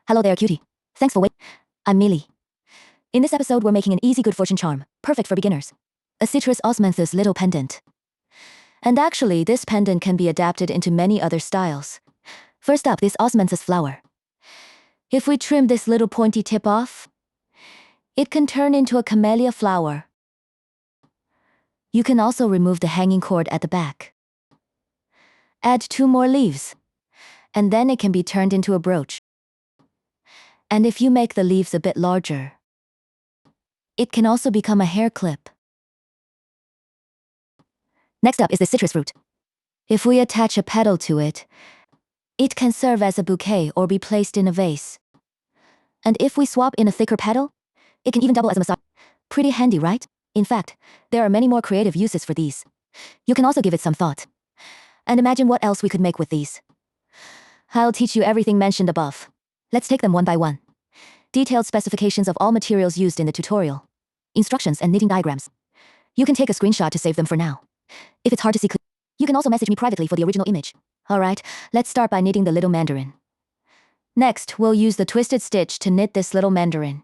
Hello there, cutie. Thanks for waiting. I'm Millie. In this episode, we're making an easy good fortune charm, perfect for beginners. A citrus osmanthus little pendant. And actually, this pendant can be adapted into many other styles. First up, this osmanthus flower. If we trim this little pointy tip off, it can turn into a camellia flower. You can also remove the hanging cord at the back. Add 2 more leaves, and then it can be turned into a brooch. And if you make the leaves a bit larger, it can also become a hair clip. Next up is the citrus fruit. If we attach a petal to it, it can serve as a bouquet or be placed in a vase. And if we swap in a thicker petal, it can even double as a massage. Pretty handy, right? In fact, there are many more creative uses for these. You can also give it some thought. And imagine what else we could make with these. I'll teach you everything mentioned above. Let's take them one by one. Detailed specifications of all materials used in the tutorial. Instructions and knitting diagrams. You can take a screenshot to save them for now. If it's hard to see clearly, you can also message me privately for the original image. Alright, let's start by knitting the little mandarin. Next, we'll use the twisted stitch to knit this little mandarin.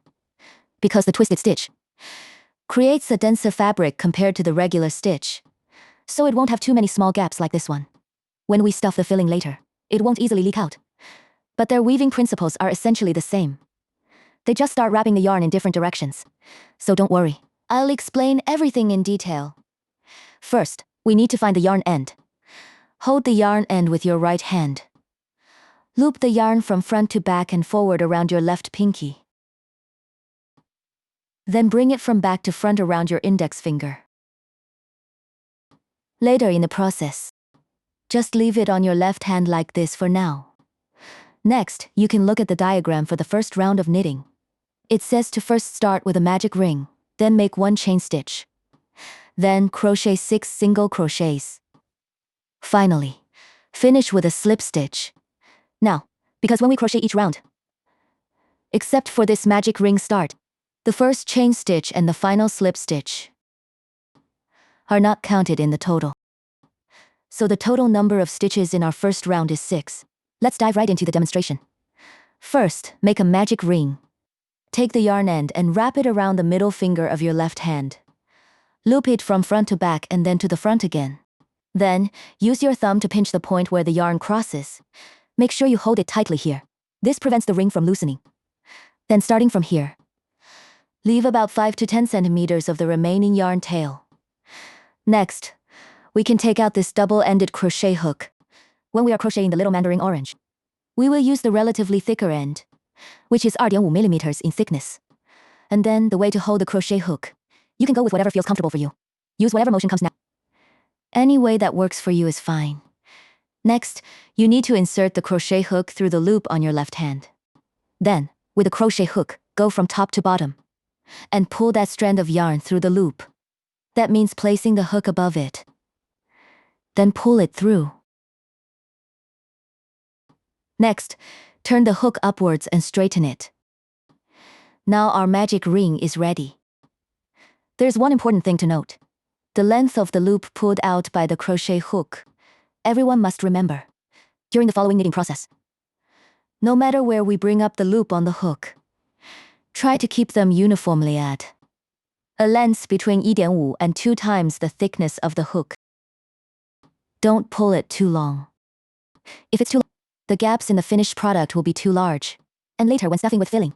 Because the twisted stitch creates a denser fabric compared to the regular stitch, so it won't have too many small gaps like this one. When we stuff the filling later, it won't easily leak out. But their weaving principles are essentially the same. They just start wrapping the yarn in different directions. So don't worry, I'll explain everything in detail. First, we need to find the yarn end. Hold the yarn end with your right hand. Loop the yarn from front to back and forward around your left pinky. Then bring it from back to front around your index finger. Later in the process, just leave it on your left hand like this for now. Next, you can look at the diagram for the first round of knitting. It says to first start with a magic ring, then make 1 chain stitch. Then crochet 6 single crochets. Finally, finish with a slip stitch. Now, because when we crochet each round, except for this magic ring start, the first chain stitch and the final slip stitch are not counted in the total. So the total number of stitches in our first round is 6. Let's dive right into the demonstration. First, make a magic ring. Take the yarn end and wrap it around the middle finger of your left hand. Loop it from front to back and then to the front again. Then, use your thumb to pinch the point where the yarn crosses. Make sure you hold it tightly here. This prevents the ring from loosening. Then starting from here, leave about 5 to 10 centimeters of the remaining yarn tail. Next, we can take out this double-ended crochet hook. When we are crocheting the little mandarin orange, we will use the relatively thicker end, which is 2.5 millimeters in thickness. And then the way to hold the crochet hook, you can go with whatever feels comfortable for you. Use whatever motion comes now. Any way that works for you is fine. Next, you need to insert the crochet hook through the loop on your left hand. Then, with the crochet hook, go from top to bottom and pull that strand of yarn through the loop. That means placing the hook above it. Then pull it through. Next, turn the hook upwards and straighten it. Now our magic ring is ready. There's one important thing to note. The length of the loop pulled out by the crochet hook, everyone must remember, during the following knitting process. No matter where we bring up the loop on the hook, try to keep them uniformly at a length between 1.5 and 2 times the thickness of the hook. Don't pull it too long. If it's too long, the gaps in the finished product will be too large, and later when stuffing with filling,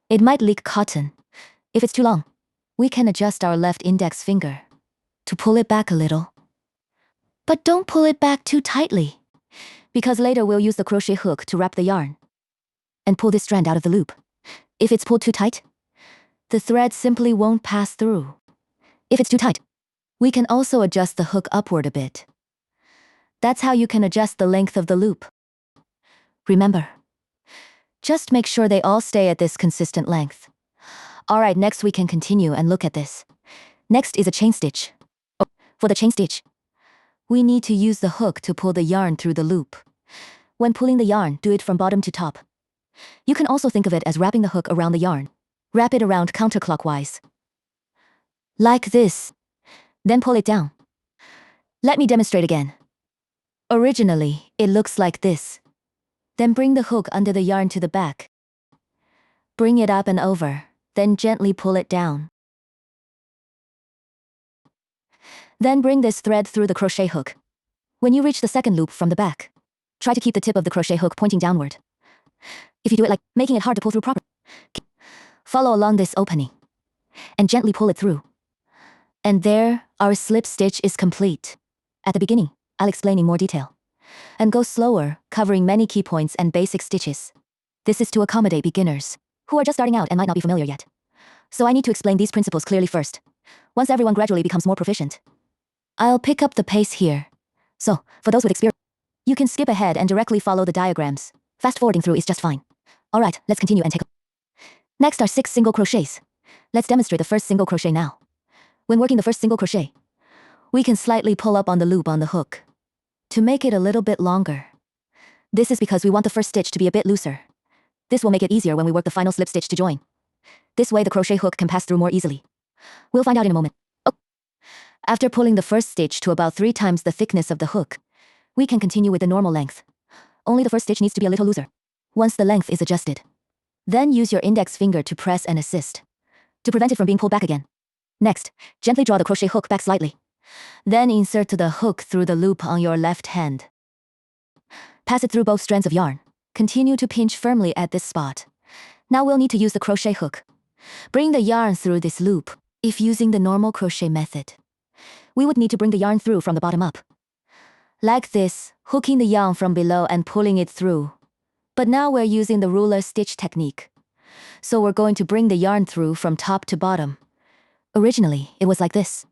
it might leak cotton. If it's too long, we can adjust our left index finger to pull it back a little. But don't pull it back too tightly, because later we'll use the crochet hook to wrap the yarn and pull this strand out of the loop. If it's pulled too tight, the thread simply won't pass through. If it's too tight, we can also adjust the hook upward a bit. That's how you can adjust the length of the loop. Remember, just make sure they all stay at this consistent length. Alright, next we can continue and look at this. Next is a chain stitch. For the chain stitch, we need to use the hook to pull the yarn through the loop. When pulling the yarn, do it from bottom to top. You can also think of it as wrapping the hook around the yarn. Wrap it around counterclockwise. Like this. Then pull it down. Let me demonstrate again. Originally, it looks like this. Then bring the hook under the yarn to the back. Bring it up and over, then gently pull it down. Then bring this thread through the crochet hook. When you reach the second loop from the back, try to keep the tip of the crochet hook pointing downward. If you do it like making it hard to pull through properly, follow along this opening and gently pull it through. And there, our slip stitch is complete. At the beginning, I'll explain in more detail and go slower, covering many key points and basic stitches. This is to accommodate beginners who are just starting out and might not be familiar yet. So I need to explain these principles clearly first. Once everyone gradually becomes more proficient, I'll pick up the pace here. So, for those with experience, you can skip ahead and directly follow the diagrams. Fast forwarding through is just fine. Alright, let's continue and take a... Next are 6 single crochets. Let's demonstrate the first single crochet now. When working the first single crochet, we can slightly pull up on the loop on the hook to make it a little bit longer. This is because we want the first stitch to be a bit looser. This will make it easier when we work the final slip stitch to join. This way the crochet hook can pass through more easily. We'll find out in a moment. After pulling the first stitch to about 3 times the thickness of the hook, we can continue with the normal length. Only the first stitch needs to be a little looser. Once the length is adjusted, then use your index finger to press and assist to prevent it from being pulled back again. Next, gently draw the crochet hook back slightly. Then insert the hook through the loop on your left hand. Pass it through both strands of yarn. Continue to pinch firmly at this spot. Now we'll need to use the crochet hook. Bring the yarn through this loop. If using the normal crochet method, we would need to bring the yarn through from the bottom up. Like this, hooking the yarn from below and pulling it through. But now we're using the ruler stitch technique. So we're going to bring the yarn through from top to bottom. Originally, it was like this.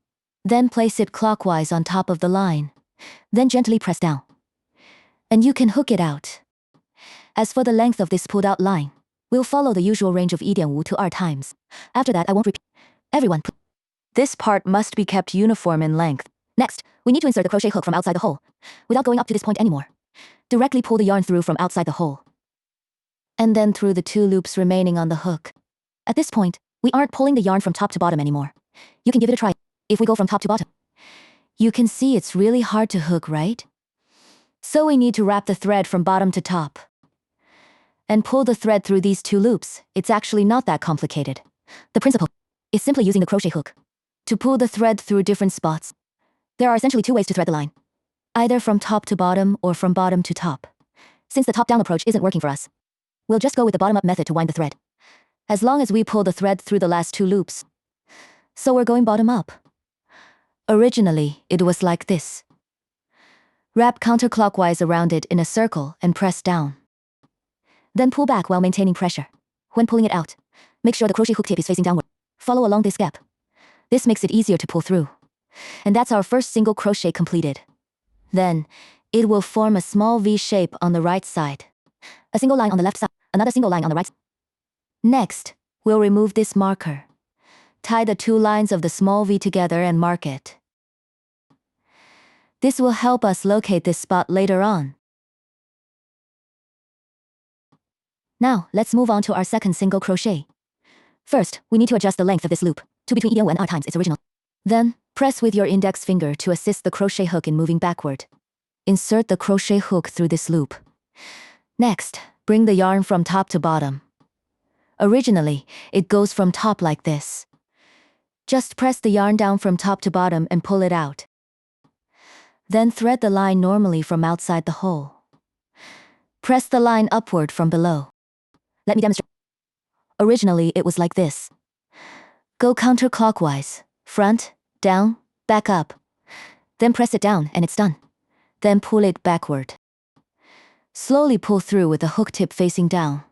Then place it clockwise on top of the line. Then gently press down. And you can hook it out. As for the length of this pulled out line, we'll follow the usual range of 1.5 to 2 times. After that, I won't repeat. Everyone, this part must be kept uniform in length. Next, we need to insert the crochet hook from outside the hole, without going up to this point anymore. Directly pull the yarn through from outside the hole. And then through the 2 loops remaining on the hook. At this point, we aren't pulling the yarn from top to bottom anymore. You can give it a try. If we go from top to bottom, you can see it's really hard to hook, right? So we need to wrap the thread from bottom to top and pull the thread through these 2 loops. It's actually not that complicated. The principle is simply using the crochet hook to pull the thread through different spots. There are essentially 2 ways to thread the line, either from top to bottom or from bottom to top. Since the top-down approach isn't working for us, we'll just go with the bottom-up method to wind the thread, as long as we pull the thread through the last 2 loops. So we're going bottom up. Originally, it was like this. Wrap counterclockwise around it in a circle and press down. Then pull back while maintaining pressure. When pulling it out, make sure the crochet hook tip is facing downward. Follow along this gap. This makes it easier to pull through. And that's our first single crochet completed. Then, it will form a small V shape on the right side. A single line on the left side, another single line on the right side. Next, we'll remove this marker. Tie the 2 lines of the small V together and mark it. This will help us locate this spot later on. Now, let's move on to our second single crochet. First, we need to adjust the length of this loop to between 1 and 2 times its original. Then, press with your index finger to assist the crochet hook in moving backward. Insert the crochet hook through this loop. Next, bring the yarn from top to bottom. Originally, it goes from top like this. Just press the yarn down from top to bottom and pull it out. Then thread the line normally from outside the hole. Press the line upward from below. Let me demonstrate. Originally, it was like this. Go counterclockwise, front, down, back up. Then press it down and it's done. Then pull it backward. Slowly pull through with the hook tip facing down.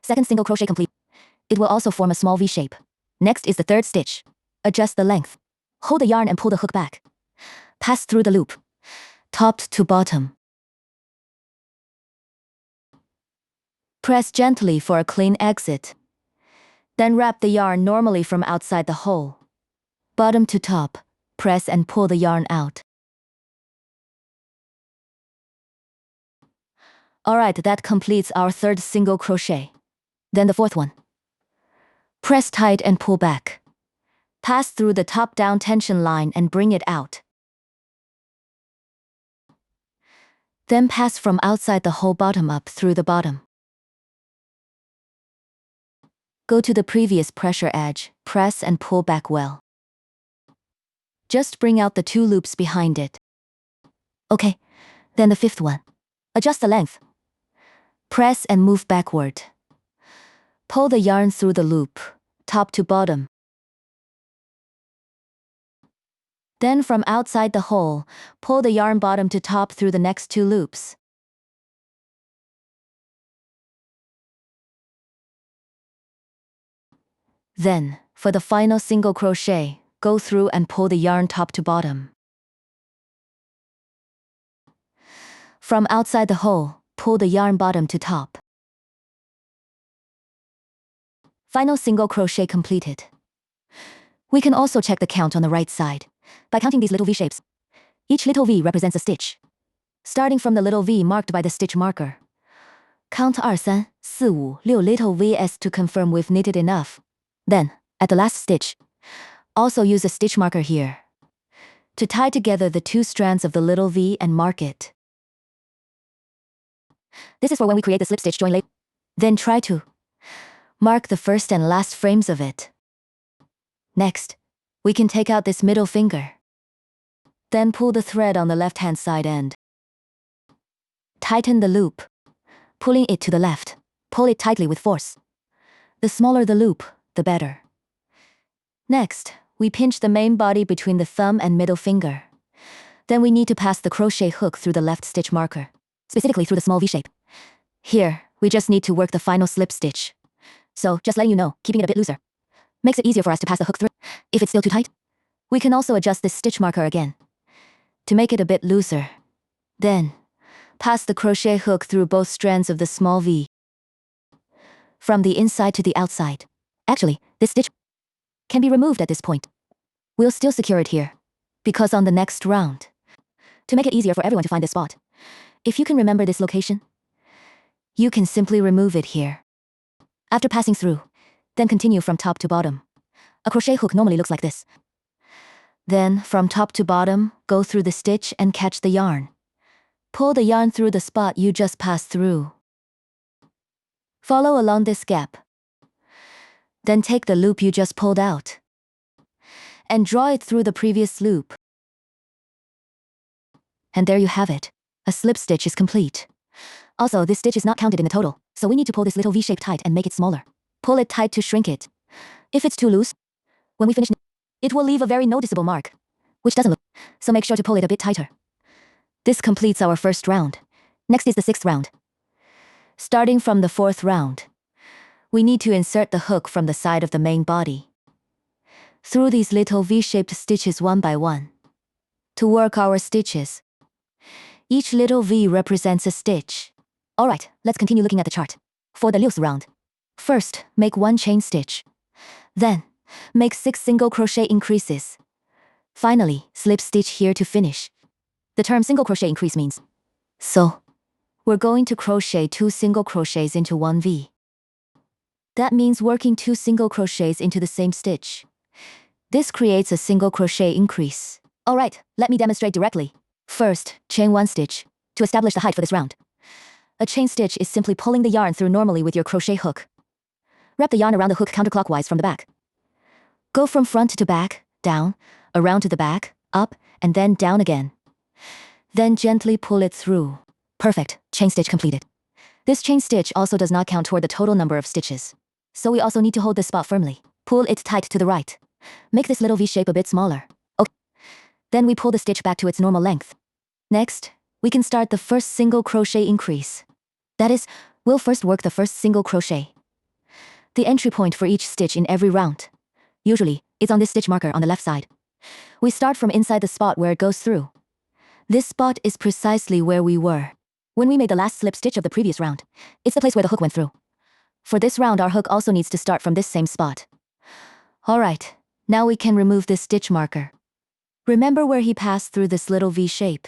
Second single crochet complete. It will also form a small V shape. Next is the 3rd stitch. Adjust the length. Hold the yarn and pull the hook back. Pass through the loop, top to bottom. Press gently for a clean exit. Then wrap the yarn normally from outside the hole. Bottom to top, press and pull the yarn out. Alright, that completes our 3rd single crochet. Then the 4th one. Press tight and pull back. Pass through the top-down tension line and bring it out. Then pass from outside the hole bottom up through the bottom. Go to the previous pressure edge, press and pull back well. Just bring out the 2 loops behind it. Okay, then the 5th one. Adjust the length. Press and move backward. Pull the yarn through the loop, top to bottom. Then from outside the hole, pull the yarn bottom to top through the next 2 loops. Then, for the final single crochet, go through and pull the yarn top to bottom. From outside the hole, pull the yarn bottom to top. Final single crochet completed. We can also check the count on the right side by counting these little V shapes. Each little V represents a stitch. Starting from the little V marked by the stitch marker. Count 2, 3, 4, 5 little V's to confirm we've knitted enough. Then, at the last stitch, also use a stitch marker here to tie together the 2 strands of the little V and mark it. This is for when we create the slip stitch join later. Then try to mark the first and last frames of it. Next, we can take out this middle finger. Then pull the thread on the left-hand side end. Tighten the loop, pulling it to the left. Pull it tightly with force. The smaller the loop, the better. Next, we pinch the main body between the thumb and middle finger. Then we need to pass the crochet hook through the left stitch marker, specifically through the small V shape. Here, we just need to work the final slip stitch. So, just letting you know, keeping it a bit looser makes it easier for us to pass the hook through. If it's still too tight, we can also adjust this stitch marker again to make it a bit looser. Then, pass the crochet hook through both strands of the small V from the inside to the outside. Actually, this stitch can be removed at this point. We'll still secure it here, because on the next round, to make it easier for everyone to find this spot, if you can remember this location, you can simply remove it here. After passing through, then continue from top to bottom. A crochet hook normally looks like this. Then, from top to bottom, go through the stitch and catch the yarn. Pull the yarn through the spot you just passed through. Follow along this gap. Then take the loop you just pulled out and draw it through the previous loop. And there you have it. A slip stitch is complete. Also, this stitch is not counted in the total, so we need to pull this little V shape tight and make it smaller. Pull it tight to shrink it. If it's too loose, when we finish, it will leave a very noticeable mark, which doesn't look, so make sure to pull it a bit tighter. This completes our first round. Next is the 6th round. Starting from the 4th round, we need to insert the hook from the side of the main body through these little V-shaped stitches one by one. To work our stitches, each little V represents a stitch. Alright, let's continue looking at the chart. For the 6th round, first, make 1 chain stitch. Then, make 6 single crochet increases. Finally, slip stitch here to finish. The term single crochet increase means, so, we're going to crochet 2 single crochets into 1 V. That means working 2 single crochets into the same stitch. This creates a single crochet increase. Alright, let me demonstrate directly. First, chain 1 stitch to establish the height for this round. A chain stitch is simply pulling the yarn through normally with your crochet hook. Wrap the yarn around the hook counterclockwise from the back. Go from front to back, down, around to the back, up, and then down again. Then gently pull it through. Perfect, chain stitch completed. This chain stitch also does not count toward the total number of stitches. So we also need to hold this spot firmly. Pull it tight to the right. Make this little V shape a bit smaller. Okay. Then we pull the stitch back to its normal length. Next, we can start the first single crochet increase. That is, we'll first work the first single crochet. The entry point for each stitch in every round, usually, is on this stitch marker on the left side. We start from inside the spot where it goes through. This spot is precisely where we were when we made the last slip stitch of the previous round. It's the place where the hook went through. For this round, our hook also needs to start from this same spot. Alright, now we can remove this stitch marker. Remember where he passed through this little V shape.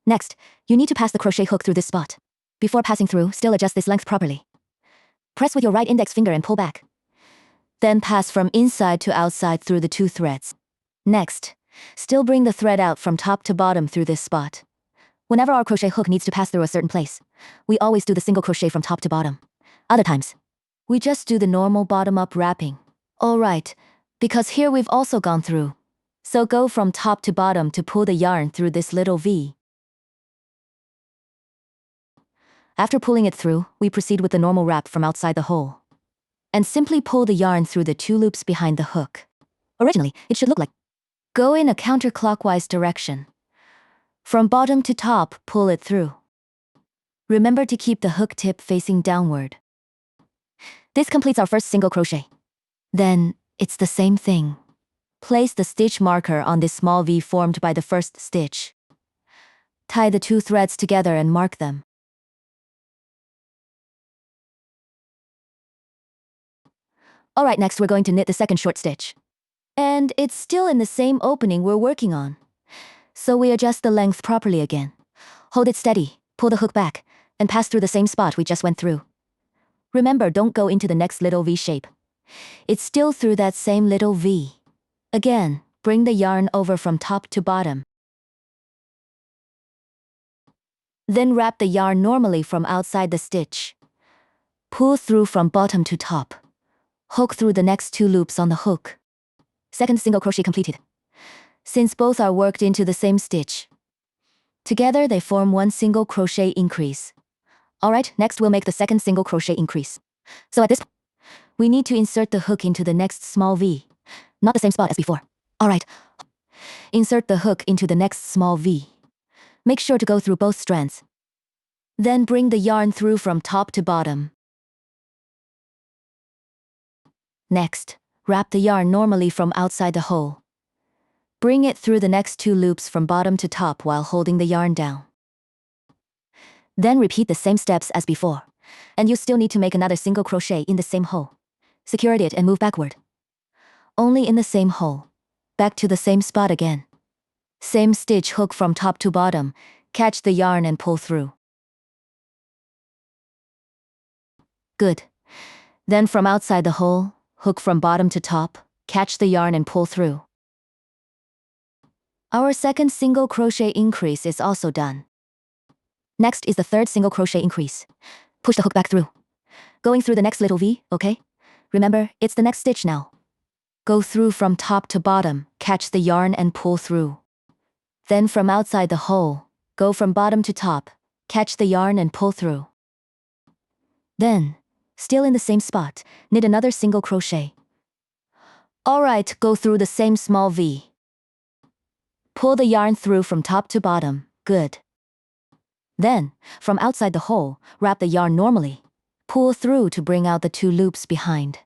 Next, you need to pass the crochet hook through this spot. Before passing through, still adjust this length properly. Press with your right index finger and pull back. Then pass from inside to outside through the 2 threads. Next, still bring the thread out from top to bottom through this spot. Whenever our crochet hook needs to pass through a certain place, we always do the single crochet from top to bottom. Other times, we just do the normal bottom-up wrapping. Alright, because here we've also gone through. So go from top to bottom to pull the yarn through this little V. After pulling it through, we proceed with the normal wrap from outside the hole. And simply pull the yarn through the 2 loops behind the hook. Originally, it should look like. Go in a counterclockwise direction. From bottom to top, pull it through. Remember to keep the hook tip facing downward. This completes our first single crochet. Then, it's the same thing. Place the stitch marker on this small V formed by the first stitch. Tie the 2 threads together and mark them. Alright, next we're going to knit the second short stitch. And it's still in the same opening we're working on. So we adjust the length properly again. Hold it steady, pull the hook back, and pass through the same spot we just went through. Remember, don't go into the next little V shape. It's still through that same little V. Again, bring the yarn over from top to bottom. Then wrap the yarn normally from outside the stitch. Pull through from bottom to top. Hook through the next 2 loops on the hook. Second single crochet completed. Since both are worked into the same stitch, together they form 1 single crochet increase. Alright, next we'll make the second single crochet increase. So at this point, we need to insert the hook into the next small V. Not the same spot as before. Alright. Insert the hook into the next small V. Make sure to go through both strands. Then bring the yarn through from top to bottom. Next, wrap the yarn normally from outside the hole. Bring it through the next 2 loops from bottom to top while holding the yarn down. Then repeat the same steps as before, and you still need to make another single crochet in the same hole. Secure it and move backward. Only in the same hole. Back to the same spot again. Same stitch, hook from top to bottom, catch the yarn and pull through. Good. Then from outside the hole, hook from bottom to top, catch the yarn and pull through. Our second single crochet increase is also done. Next is the third single crochet increase. Push the hook back through. Going through the next little V, okay? Remember, it's the next stitch now. Go through from top to bottom, catch the yarn and pull through. Then from outside the hole, go from bottom to top, catch the yarn and pull through. Then, still in the same spot, knit another single crochet. Alright, go through the same small V. Pull the yarn through from top to bottom, good. Then, from outside the hole, wrap the yarn normally. Pull through to bring out the 2 loops behind.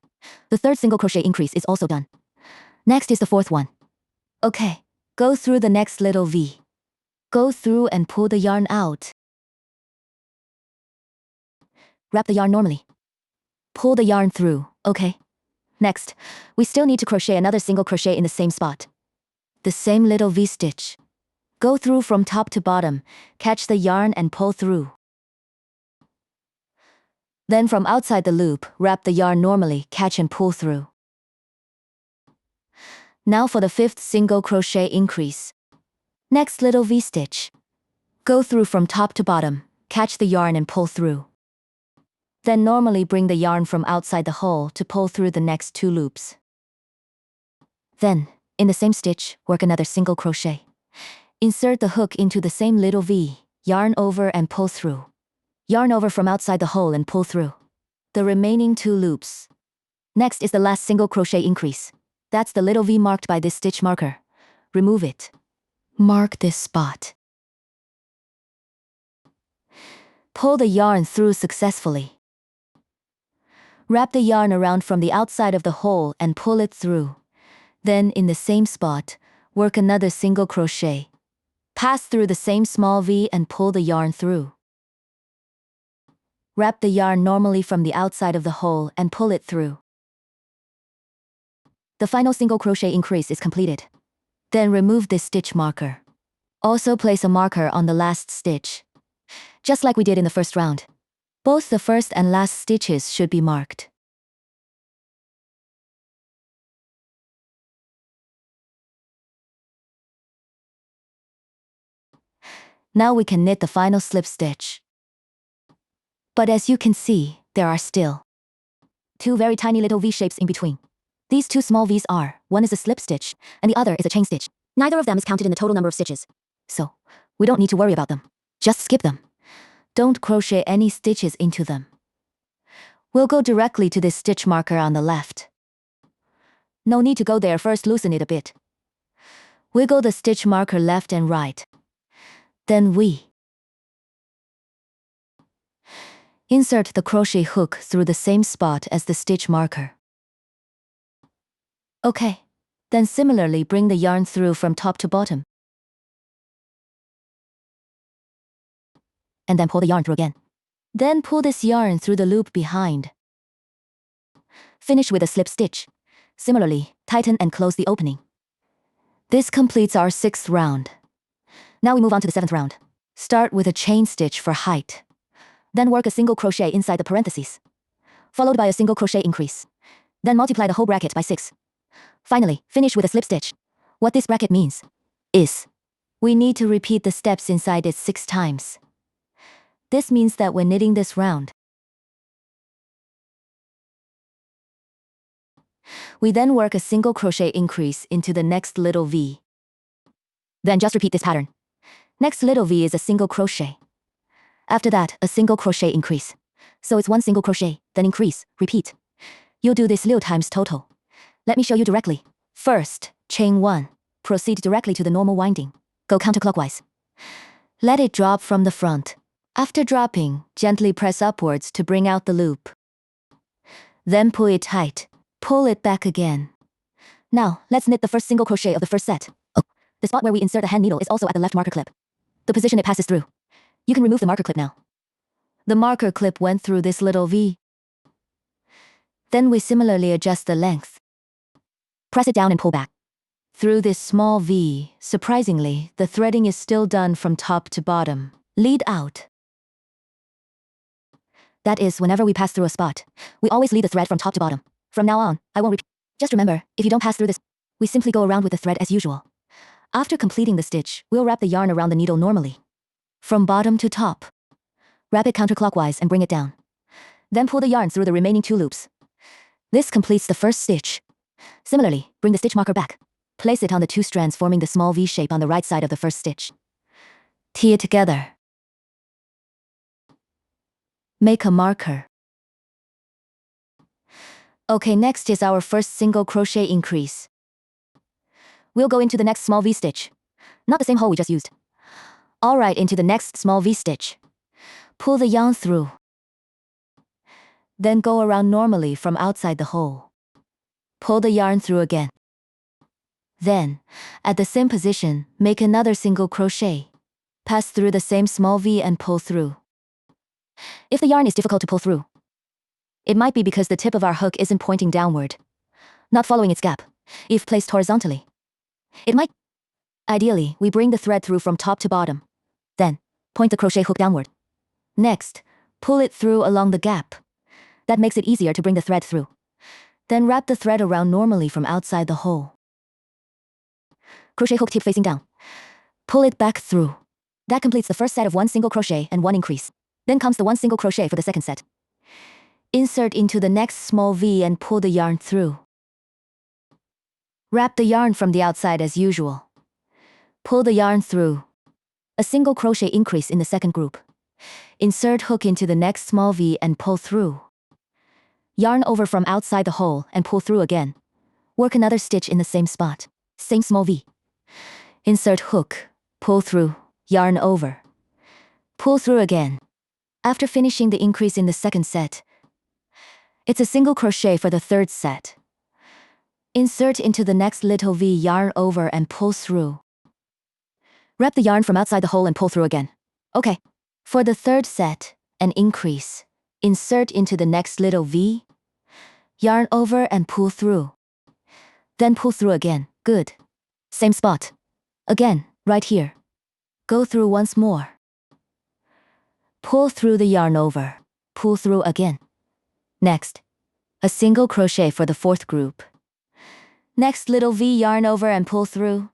The third single crochet increase is also done. Next is the fourth one. Okay, go through the next little V. Go through and pull the yarn out. Wrap the yarn normally. Pull the yarn through, okay? Next, we still need to crochet another single crochet in the same spot. The same little V stitch. Go through from top to bottom, catch the yarn and pull through. Then from outside the loop, wrap the yarn normally, catch and pull through. Now for the fifth single crochet increase. Next little V stitch. Go through from top to bottom, catch the yarn and pull through. Then normally bring the yarn from outside the hole to pull through the next 2 loops. Then, in the same stitch, work another single crochet. Insert the hook into the same little V, yarn over and pull through. Yarn over from outside the hole and pull through. The remaining 2 loops. Next is the last single crochet increase. That's the little V marked by this stitch marker. Remove it. Mark this spot. Pull the yarn through successfully. Wrap the yarn around from the outside of the hole and pull it through. Then in the same spot, work another single crochet. Pass through the same small V and pull the yarn through. Wrap the yarn normally from the outside of the hole and pull it through. The final single crochet increase is completed. Then remove this stitch marker. Also place a marker on the last stitch. Just like we did in the first round. Both the first and last stitches should be marked. Now we can knit the final slip stitch. But as you can see, there are still two very tiny little V shapes in between. These two small V's are, one is a slip stitch, and the other is a chain stitch. Neither of them is counted in the total number of stitches. So, we don't need to worry about them. Just skip them. Don't crochet any stitches into them. We'll go directly to this stitch marker on the left. No need to go there, first loosen it a bit. Wiggle the stitch marker left and right. Then we insert the crochet hook through the same spot as the stitch marker. Okay, then similarly bring the yarn through from top to bottom. And then pull the yarn through again. Then pull this yarn through the loop behind. Finish with a slip stitch. Similarly, tighten and close the opening. This completes our 6th round. Now we move on to the 7th round. Start with a chain stitch for height. Then work a single crochet inside the parentheses, followed by a single crochet increase. Then multiply the whole bracket by 6. Finally, finish with a slip stitch. What this bracket means is we need to repeat the steps inside it 6 times. This means that when knitting this round, we then work a single crochet increase into the next little V. Then just repeat this pattern. Next little V is a single crochet. After that, a single crochet increase. So it's one single crochet, then increase, repeat. You'll do this little times total. Let me show you directly. First, chain 1. Proceed directly to the normal winding. Go counterclockwise. Let it drop from the front. After dropping, gently press upwards to bring out the loop. Then pull it tight. Pull it back again. Now, let's knit the first single crochet of the first set. The spot where we insert the hand needle is also at the left marker clip. The position it passes through. You can remove the marker clip now. The marker clip went through this little V. Then we similarly adjust the length. Press it down and pull back. Through this small V, surprisingly, the threading is still done from top to bottom. Lead out. That is, whenever we pass through a spot, we always lead the thread from top to bottom. From now on, I won't repeat. Just remember, if you don't pass through this, we simply go around with the thread as usual. After completing the stitch, we'll wrap the yarn around the needle normally. From bottom to top. Wrap it counterclockwise and bring it down. Then pull the yarn through the remaining 2 loops. This completes the first stitch. Similarly, bring the stitch marker back. Place it on the 2 strands forming the small V shape on the right side of the first stitch. Tee it together. Make a marker. Okay, next is our first single crochet increase. We'll go into the next small V stitch. Not the same hole we just used. Alright, into the next small V stitch. Pull the yarn through. Then go around normally from outside the hole. Pull the yarn through again. Then, at the same position, make another single crochet. Pass through the same small V and pull through. If the yarn is difficult to pull through, it might be because the tip of our hook isn't pointing downward, not following its gap, if placed horizontally. It might. Ideally, we bring the thread through from top to bottom. Then, point the crochet hook downward. Next, pull it through along the gap. That makes it easier to bring the thread through. Then wrap the thread around normally from outside the hole. Crochet hook tip facing down. Pull it back through. That completes the first set of 1 single crochet and 1 increase. Then comes the 1 single crochet for the second set. Insert into the next small V and pull the yarn through. Wrap the yarn from the outside as usual. Pull the yarn through. A single crochet increase in the second group. Insert hook into the next small V and pull through. Yarn over from outside the hole and pull through again. Work another stitch in the same spot. Same small V. Insert hook, pull through, yarn over. Pull through again. After finishing the increase in the second set, it's a single crochet for the third set. Insert into the next little V, yarn over and pull through. Wrap the yarn from outside the hole and pull through again. Okay. For the third set, an increase. Insert into the next little V, yarn over and pull through. Then pull through again. Good. Same spot. Again, right here. Go through once more. Pull through the yarn over. Pull through again. Next, a single crochet for the fourth group. Next little V, yarn over and pull through.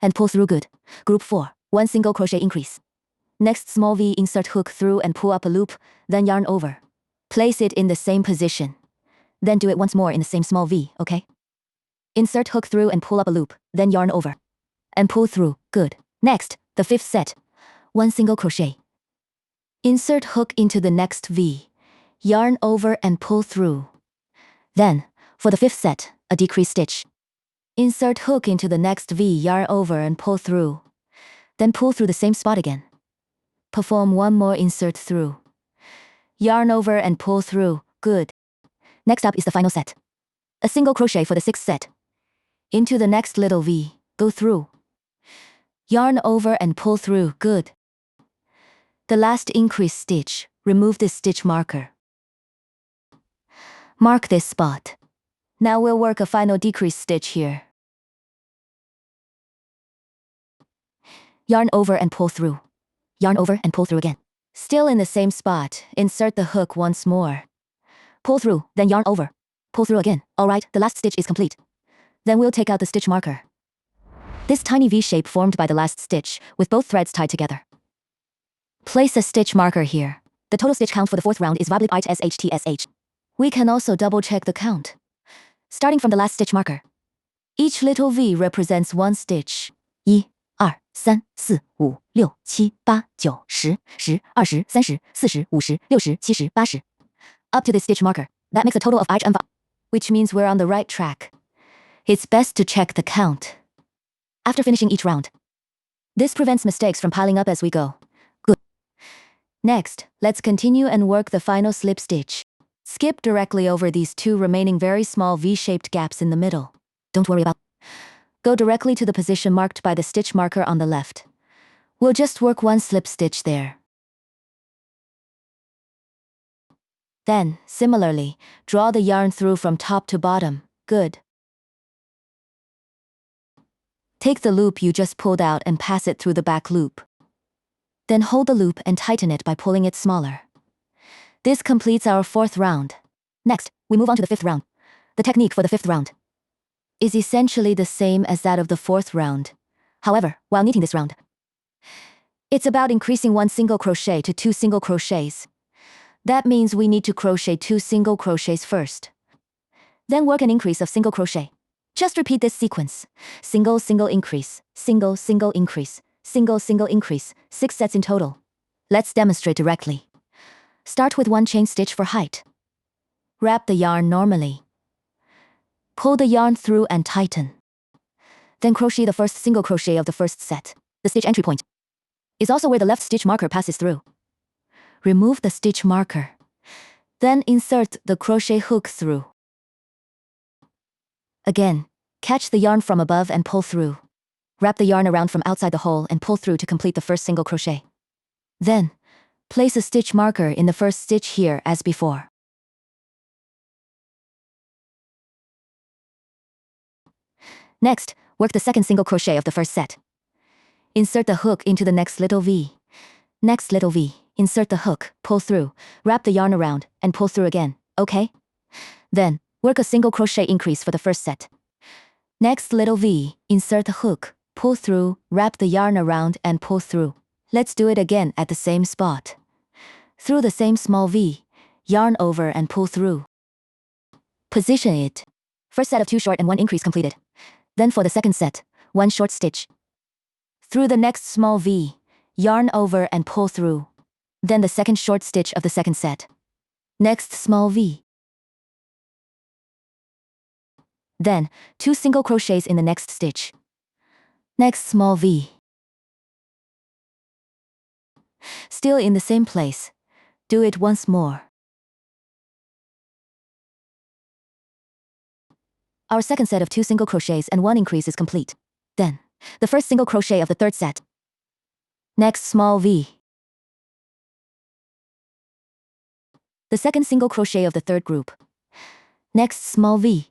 And pull through. Good. Group 4. 1 single crochet increase. Next small V, insert hook through and pull up a loop, then yarn over. Place it in the same position. Then do it once more in the same small V, okay? Insert hook through and pull up a loop, then yarn over. And pull through, good. Next, the 5th set. 1 single crochet. Insert hook into the next V. Yarn over and pull through. Then, for the 5th set, a decrease stitch. Insert hook into the next V, yarn over and pull through. Then pull through the same spot again. Perform one more insert through. Yarn over and pull through, good. Next up is the final set. A single crochet for the 6th set. Into the next little V, go through. Yarn over and pull through, good. The last increase stitch, remove this stitch marker. Mark this spot. Now we'll work a final decrease stitch here. Yarn over and pull through. Yarn over and pull through again. Still in the same spot, insert the hook once more. Pull through, then yarn over. Pull through again. Alright, the last stitch is complete. Then we'll take out the stitch marker. This tiny V shape formed by the last stitch, with both threads tied together. Place a stitch marker here. The total stitch count for the 4th round is /SHTSH. We can also double check the count. Starting from the last stitch marker. Each little V represents 1 stitch. 1, 2, 3, 4, 5, 6, 7, 8, 9, 10, 11, 12, 13, 14, 15, 16, 17, 18. Up to this stitch marker. That makes a total of 5, which means we're on the right track. It's best to check the count after finishing each round. This prevents mistakes from piling up as we go. Good. Next, let's continue and work the final slip stitch. Skip directly over these 2 remaining very small V-shaped gaps in the middle. Don't worry about. Go directly to the position marked by the stitch marker on the left. We'll just work 1 slip stitch there. Then, similarly, draw the yarn through from top to bottom. Good. Take the loop you just pulled out and pass it through the back loop. Then hold the loop and tighten it by pulling it smaller. This completes our 4th round. Next, we move on to the 5th round. The technique for the 5th round is essentially the same as that of the 4th round. However, while knitting this round, it's about increasing 1 single crochet to 2 single crochets. That means we need to crochet 2 single crochets first. Then work an increase of single crochet. Just repeat this sequence. Single, single increase, single, single increase, single, single increase, 6 sets in total. Let's demonstrate directly. Start with 1 chain stitch for height. Wrap the yarn normally. Pull the yarn through and tighten. Then crochet the first single crochet of the 1st set. The stitch entry point is also where the left stitch marker passes through. Remove the stitch marker. Then insert the crochet hook through. Again, catch the yarn from above and pull through. Wrap the yarn around from outside the hole and pull through to complete the first single crochet. Then, place a stitch marker in the first stitch here as before. Next, work the second single crochet of the first set. Insert the hook into the next little V. Next little V, insert the hook, pull through, wrap the yarn around, and pull through again, okay? Then, work a single crochet increase for the first set. Next little V, insert the hook, pull through, wrap the yarn around, and pull through. Let's do it again at the same spot. Through the same small V, yarn over and pull through. Position it. First set of 2 short and 1 increase completed. Then for the second set, 1 short stitch. Through the next small V, yarn over and pull through. Then the second short stitch of the second set. Next small V. Then, 2 single crochets in the next stitch. Next small V. Still in the same place. Do it once more. Our second set of 2 single crochets and 1 increase is complete. Then, the first single crochet of the third set. Next small V. The second single crochet of the third group. Next small V.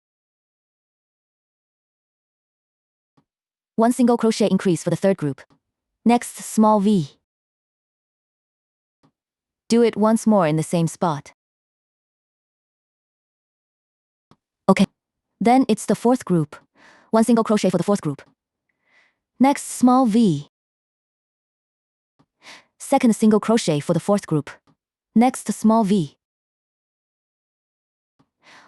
1 single crochet increase for the third group. Next small V. Do it once more in the same spot. Okay. Then it's the fourth group. 1 single crochet for the fourth group. Next small V. Second single crochet for the fourth group. Next small V.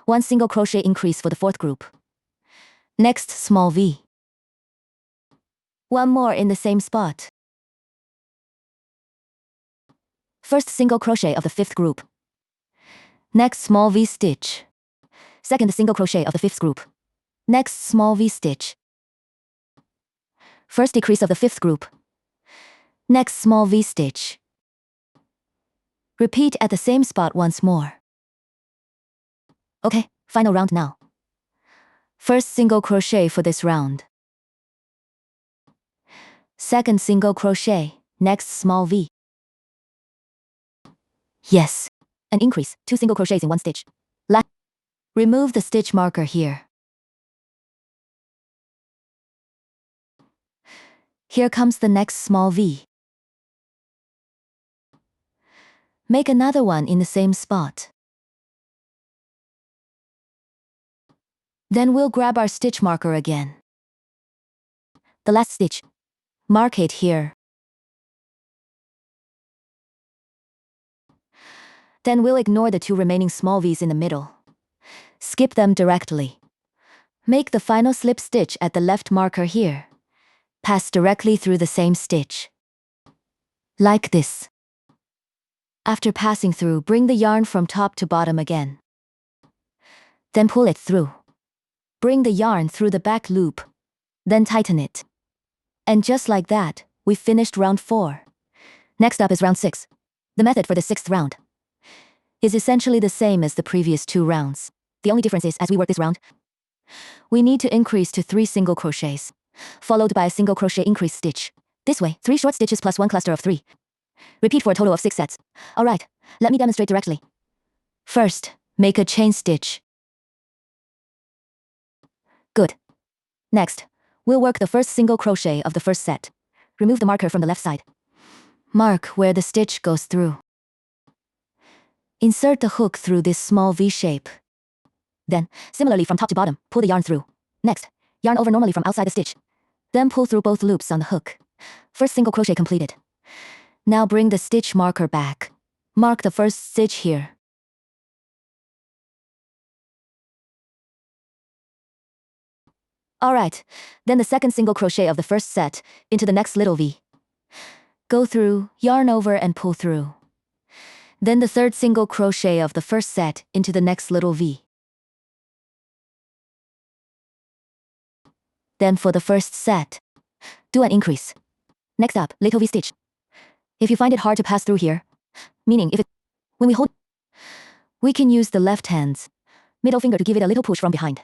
1 single crochet increase for the fourth group. Next small V. 1 more in the same spot. First single crochet of the fifth group. Next small V stitch. Second single crochet of the fifth group. Next small V stitch. First decrease of the fifth group. Next small V stitch. Repeat at the same spot once more. Okay, final round now. First single crochet for this round. Second single crochet, next small V. Yes, an increase, 2 single crochets in 1 stitch. Remove the stitch marker here. Here comes the next small V. Make another one in the same spot. Then we'll grab our stitch marker again. The last stitch. Mark it here. Then we'll ignore the 2 remaining small V's in the middle. Skip them directly. Make the final slip stitch at the left marker here. Pass directly through the same stitch. Like this. After passing through, bring the yarn from top to bottom again. Then pull it through. Bring the yarn through the back loop. Then tighten it. And just like that, we finished round 4. Next up is round 6. The method for the 6th round is essentially the same as the previous 2 rounds. The only difference is, as we work this round, we need to increase to 3 single crochets, followed by a single crochet increase stitch. This way, 3 short stitches plus 1 cluster of 3. Repeat for a total of 6 sets. Alright, let me demonstrate directly. First, make a chain stitch. Good. Next, we'll work the first single crochet of the first set. Remove the marker from the left side. Mark where the stitch goes through. Insert the hook through this small V shape. Then, similarly from top to bottom, pull the yarn through. Next, yarn over normally from outside the stitch. Then pull through both loops on the hook. First single crochet completed. Now bring the stitch marker back. Mark the first stitch here. Alright, then the second single crochet of the first set into the next little V. Go through, yarn over and pull through. Then the third single crochet of the first set into the next little V. Then for the first set, do an increase. Next up, little V stitch. If you find it hard to pass through here, meaning when we hold, we can use the left hand's middle finger to give it a little push from behind.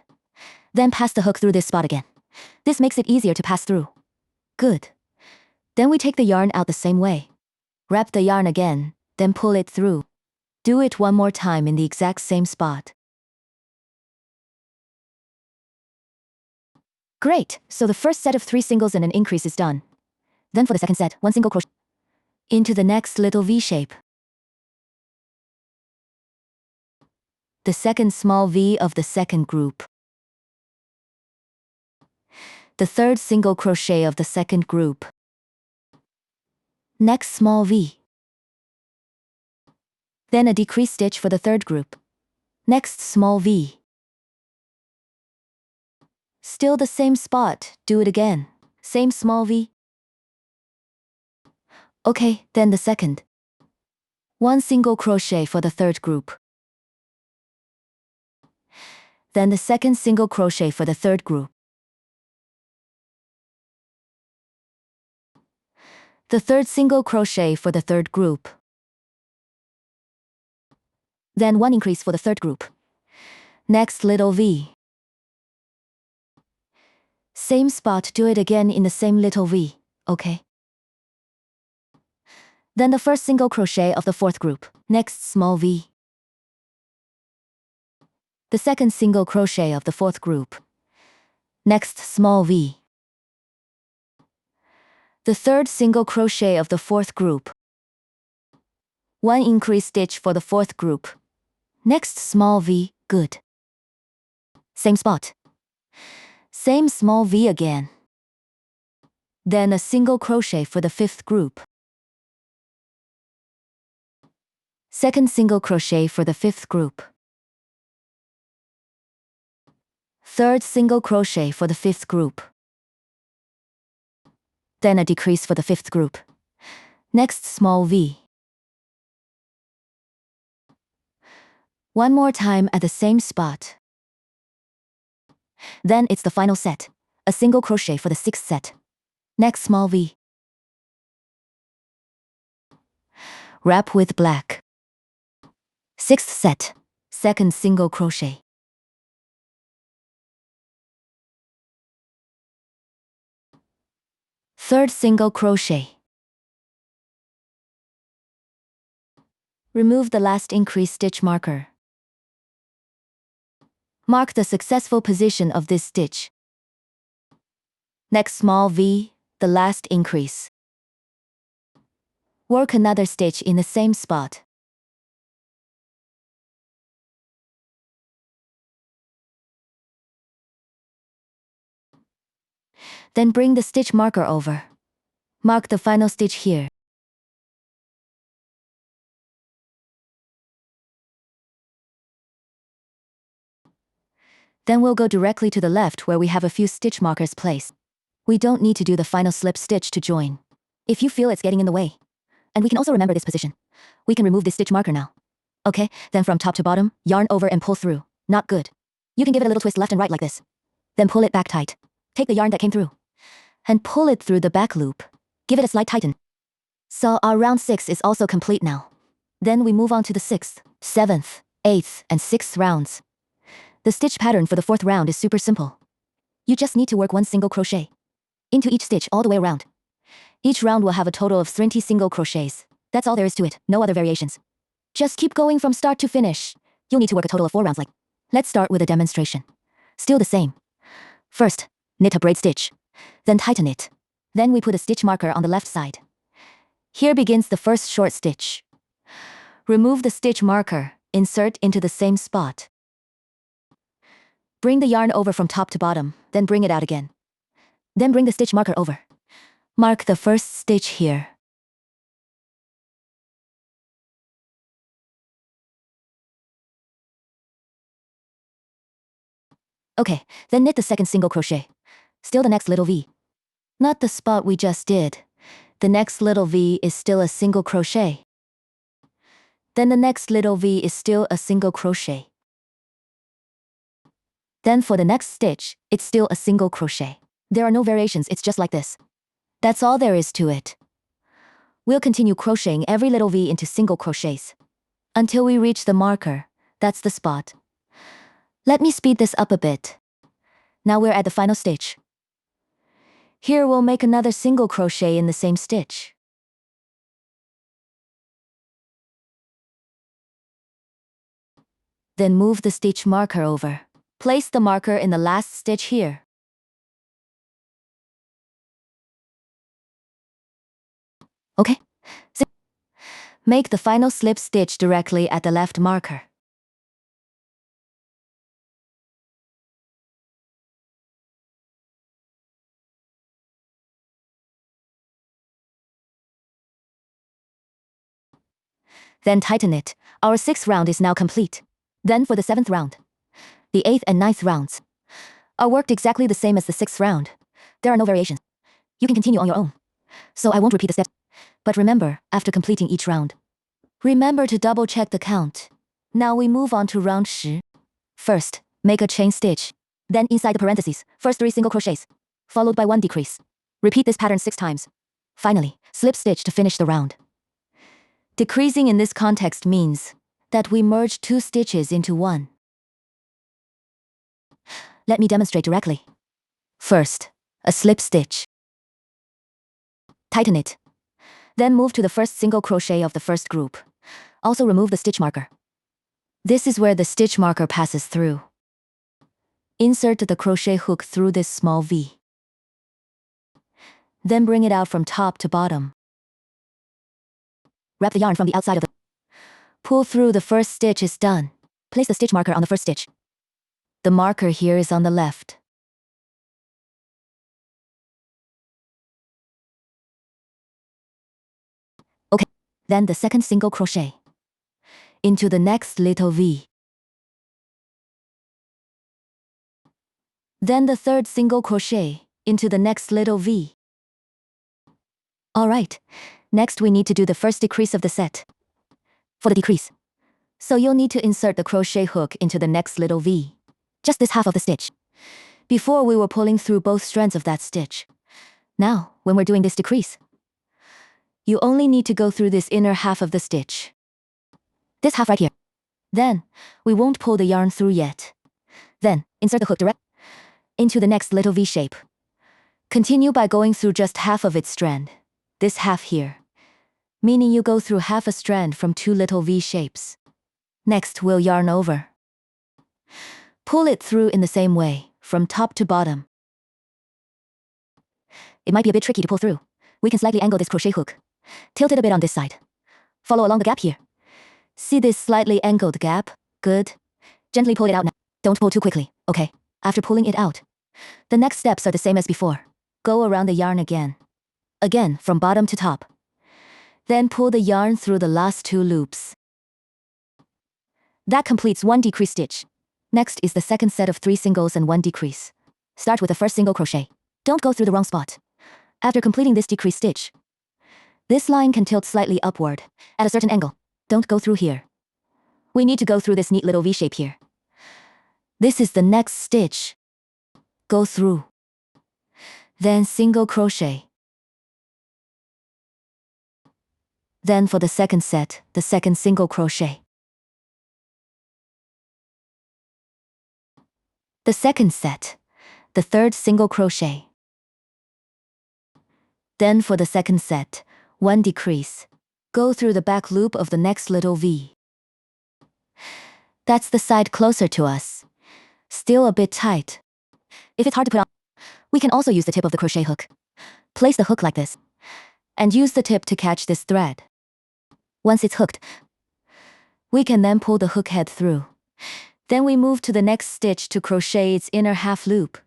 Then pass the hook through this spot again. This makes it easier to pass through. Good. Then we take the yarn out the same way. Wrap the yarn again, then pull it through. Do it one more time in the exact same spot. Great, so the first set of 3 singles and an increase is done. Then for the second set, 1 single crochet into the next little V shape. The second small V of the second group. The third single crochet of the second group. Next small V. Then a decrease stitch for the third group. Next small V. Still the same spot, do it again. Same small V. Okay, then the second. 1 single crochet for the third group. Then the second single crochet for the third group. The third single crochet for the third group. Then 1 increase for the third group. Next little V. Same spot, do it again in the same little V, okay? Then the first single crochet of the fourth group. Next small V. The second single crochet of the fourth group. Next small V. The third single crochet of the fourth group. 1 increase stitch for the fourth group. Next small V, good. Same spot. Same small V again. Then a single crochet for the fifth group. Second single crochet for the fifth group. Third single crochet for the fifth group. Then a decrease for the fifth group. Next small V. One more time at the same spot. Then it's the final set. A single crochet for the sixth set. Next small V. Wrap with black. Sixth set. Second single crochet. Third single crochet. Remove the last increase stitch marker. Mark the successful position of this stitch. Next small V, the last increase. Work another stitch in the same spot. Then bring the stitch marker over. Mark the final stitch here. Then we'll go directly to the left where we have a few stitch markers placed. We don't need to do the final slip stitch to join. If you feel it's getting in the way. And we can also remember this position. We can remove this stitch marker now. Okay, then from top to bottom, yarn over and pull through. Not good. You can give it a little twist left and right like this. Then pull it back tight. Take the yarn that came through. And pull it through the back loop. Give it a slight tighten. So our round 6 is also complete now. Then we move on to the 6th, 7th, 8th, and 6th rounds. The stitch pattern for the 4th round is super simple. You just need to work one single crochet into each stitch all the way around. Each round will have a total of 20 single crochets. That's all there is to it, no other variations. Just keep going from start to finish. You'll need to work a total of 4 rounds like. Let's start with a demonstration. Still the same. First, knit a braid stitch. Then tighten it. Then we put a stitch marker on the left side. Here begins the first short stitch. Remove the stitch marker, insert into the same spot. Bring the yarn over from top to bottom, then bring it out again. Then bring the stitch marker over. Mark the first stitch here. Okay, then knit the second single crochet. Still the next little V. Not the spot we just did. The next little V is still a single crochet. Then the next little V is still a single crochet. Then for the next stitch, it's still a single crochet. There are no variations, it's just like this. That's all there is to it. We'll continue crocheting every little V into single crochets until we reach the marker. That's the spot. Let me speed this up a bit. Now we're at the final stitch. Here we'll make another single crochet in the same stitch. Then move the stitch marker over. Place the marker in the last stitch here. Okay? Make the final slip stitch directly at the left marker. Then tighten it. Our 6th round is now complete. Then for the 7th round. The 8th and 9th rounds are worked exactly the same as the 6th round. There are no variations. You can continue on your own. So I won't repeat the steps. But remember, after completing each round, remember to double check the count. Now we move on to round 10. First, make a chain stitch. Then inside the parentheses, first 3 single crochets, followed by 1 decrease. Repeat this pattern 6 times. Finally, slip stitch to finish the round. Decreasing in this context means that we merge 2 stitches into 1. Let me demonstrate directly. First, a slip stitch. Tighten it. Then move to the first single crochet of the first group. Also remove the stitch marker. This is where the stitch marker passes through. Insert the crochet hook through this small V. Then bring it out from top to bottom. Wrap the yarn from the outside of the... Pull through the first stitch is done. Place the stitch marker on the first stitch. The marker here is on the left. Okay, then the second single crochet. into the next little V. Then the third single crochet into the next little V. Alright, next we need to do the first decrease of the set. For the decrease, so you'll need to insert the crochet hook into the next little V. Just this half of the stitch. Before we were pulling through both strands of that stitch. Now, when we're doing this decrease, you only need to go through this inner half of the stitch. This half right here. Then, we won't pull the yarn through yet. Then, insert the hook direct into the next little V shape. Continue by going through just half of its strand. This half here. Meaning you go through half a strand from two little V shapes. Next, we'll yarn over. Pull it through in the same way, from top to bottom. It might be a bit tricky to pull through. We can slightly angle this crochet hook. Tilt it a bit on this side. Follow along the gap here. See this slightly angled gap? Good. Gently pull it out now. Don't pull too quickly, okay? After pulling it out, the next steps are the same as before. Go around the yarn again. Again, from bottom to top. Then pull the yarn through the last two loops. That completes one decrease stitch. Next is the second set of 3 singles and 1 decrease. Start with the first single crochet. Don't go through the wrong spot. After completing this decrease stitch, this line can tilt slightly upward, at a certain angle. Don't go through here. We need to go through this neat little V shape here. This is the next stitch. Go through. Then single crochet. Then for the second set, the second single crochet. The second set, the third single crochet. Then for the second set, 1 decrease. Go through the back loop of the next little V. That's the side closer to us. Still a bit tight. If it's hard to put on, we can also use the tip of the crochet hook. Place the hook like this, and use the tip to catch this thread. Once it's hooked, we can then pull the hook head through. Then we move to the next stitch to crochet its inner half loop.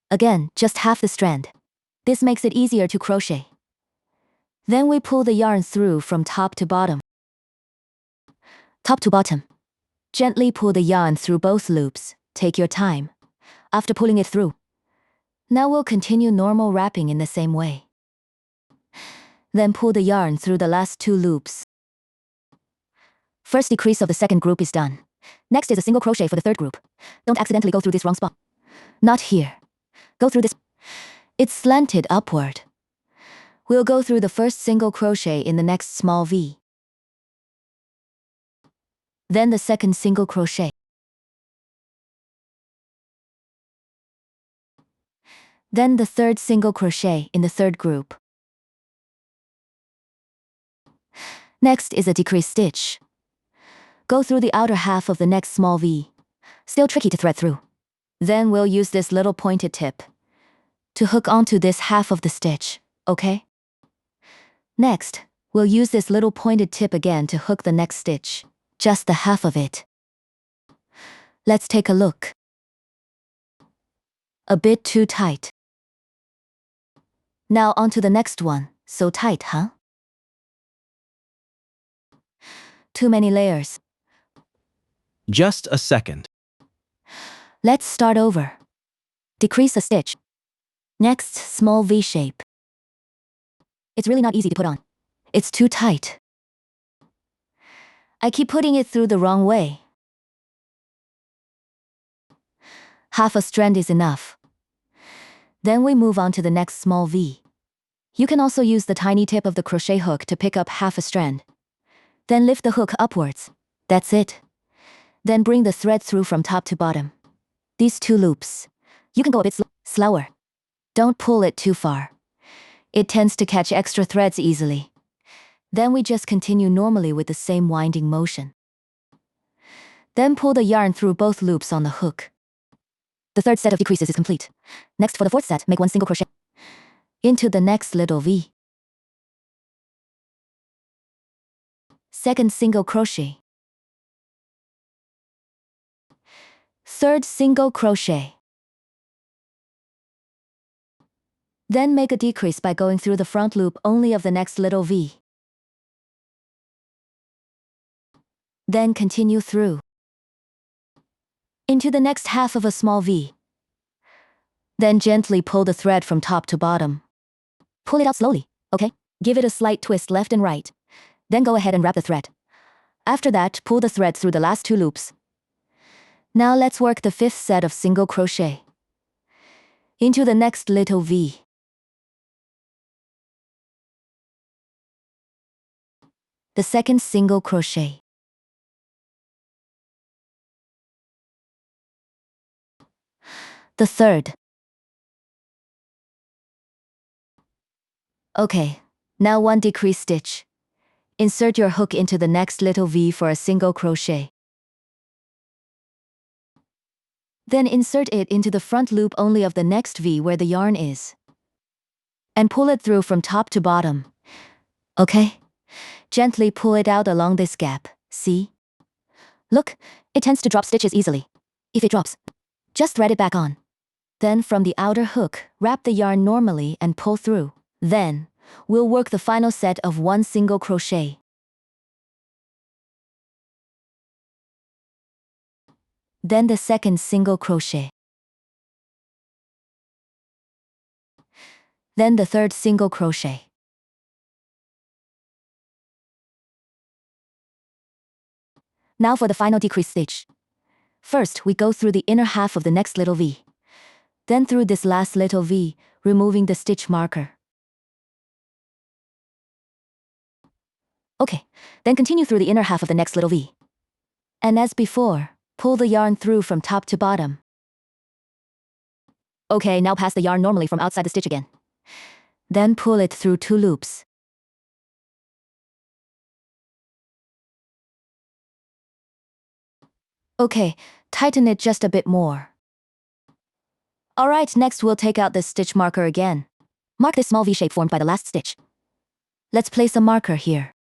Again, just half the strand. This makes it easier to crochet. Then we pull the yarn through from top to bottom. Top to bottom. Gently pull the yarn through both loops. Take your time. After pulling it through, now we'll continue normal wrapping in the same way. Then pull the yarn through the last 2 loops. First decrease of the second group is done. Next is a single crochet for the third group. Don't accidentally go through this wrong spot. Not here. Go through this. It's slanted upward. We'll go through the first single crochet in the next small V. Then the second single crochet. Then the third single crochet in the third group. Next is a decrease stitch. Go through the outer half of the next small V. Still tricky to thread through. Then we'll use this little pointed tip to hook onto this half of the stitch, okay? Next, we'll use this little pointed tip again to hook the next stitch, just the half of it. Let's take a look. A bit too tight. Now onto the next one. So tight, huh? Too many layers. Just a second. Let's start over. Decrease a stitch. Next, small V shape. It's really not easy to put on. It's too tight. I keep putting it through the wrong way. Half a strand is enough. Then we move on to the next small V. You can also use the tiny tip of the crochet hook to pick up half a strand. Then lift the hook upwards. That's it. Then bring the thread through from top to bottom. These 2 loops. You can go a bit slower. Don't pull it too far. It tends to catch extra threads easily. Then we just continue normally with the same winding motion. Then pull the yarn through both loops on the hook. The third set of decreases is complete. Next, for the fourth set, make 1 single crochet into the next little V. Second single crochet. Third single crochet. Then make a decrease by going through the front loop only of the next little V. Then continue through into the next half of a small V. Then gently pull the thread from top to bottom. Pull it out slowly, okay? Give it a slight twist left and right. Then go ahead and wrap the thread. After that, pull the thread through the last 2 loops. Now let's work the 5th set of single crochet into the next little V. The 2nd single crochet. The 3rd. Okay, now 1 decrease stitch. Insert your hook into the next little V for a single crochet. Then insert it into the front loop only of the next V where the yarn is. And pull it through from top to bottom. Okay? Gently pull it out along this gap, see? Look, it tends to drop stitches easily. If it drops, just thread it back on. Then from the outer hook, wrap the yarn normally and pull through. Then, we'll work the final set of 1 single crochet. Then the 2nd single crochet. Then the 3rd single crochet. Now for the final decrease stitch. First, we go through the inner half of the next little V. Then through this last little V, removing the stitch marker. Okay, then continue through the inner half of the next little V. And as before, pull the yarn through from top to bottom. Okay, now pass the yarn normally from outside the stitch again. Then pull it through 2 loops. Okay, tighten it just a bit more. Alright, next we'll take out this stitch marker again. Mark this small V shape formed by the last stitch. Let's place a marker here.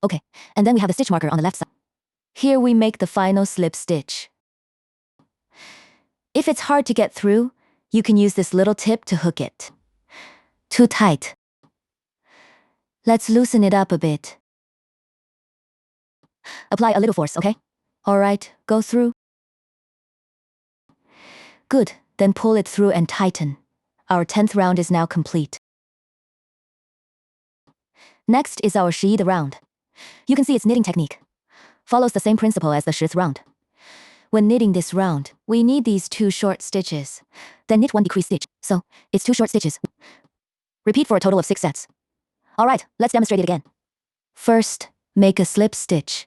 Okay, and then we have the stitch marker on the left side. Here we make the final slip stitch. If it's hard to get through, you can use this little tip to hook it. Too tight. Let's loosen it up a bit. Apply a little force, okay? Alright, go through. Good, then pull it through and tighten. Our 10th round is now complete. Next is our 10th round. You can see its knitting technique. Follows the same principle as the 10th round. When knitting this round, we need these 2 short stitches. Then knit 1 decrease stitch, so it's 2 short stitches. Repeat for a total of 6 sets. Alright, let's demonstrate it again. First, make a slip stitch.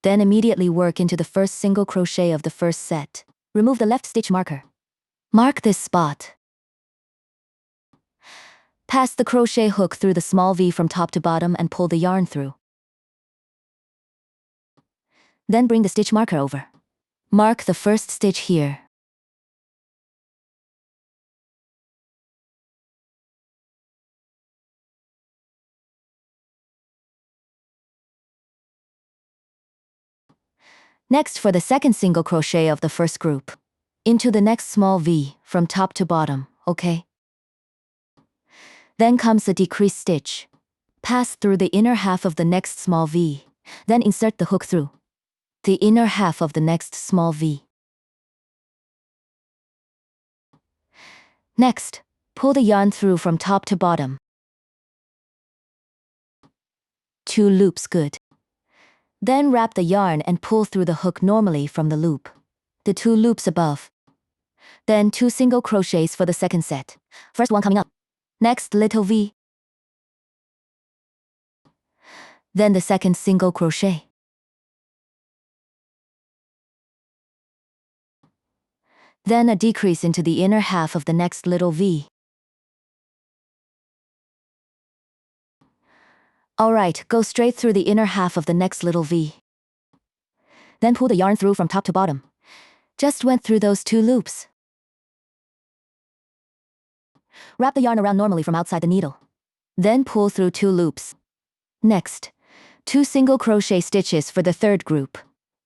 Then immediately work into the first single crochet of the first set. Remove the left stitch marker. Mark this spot. Pass the crochet hook through the small V from top to bottom and pull the yarn through. Then bring the stitch marker over. Mark the first stitch here. Next for the second single crochet of the first group. Into the next small V from top to bottom, okay? Then comes the decrease stitch. Pass through the inner half of the next small V. Then insert the hook through the inner half of the next small V. Next, pull the yarn through from top to bottom. 2 loops good. Then wrap the yarn and pull through the hook normally from the loop. The 2 loops above. Then 2 single crochets for the second set. First one coming up. Next little V. Then the second single crochet. Then a decrease into the inner half of the next little V. Alright, go straight through the inner half of the next little V. Then pull the yarn through from top to bottom. Just went through those 2 loops. Wrap the yarn around normally from outside the needle. Then pull through 2 loops. Next, 2 single crochet stitches for the third group.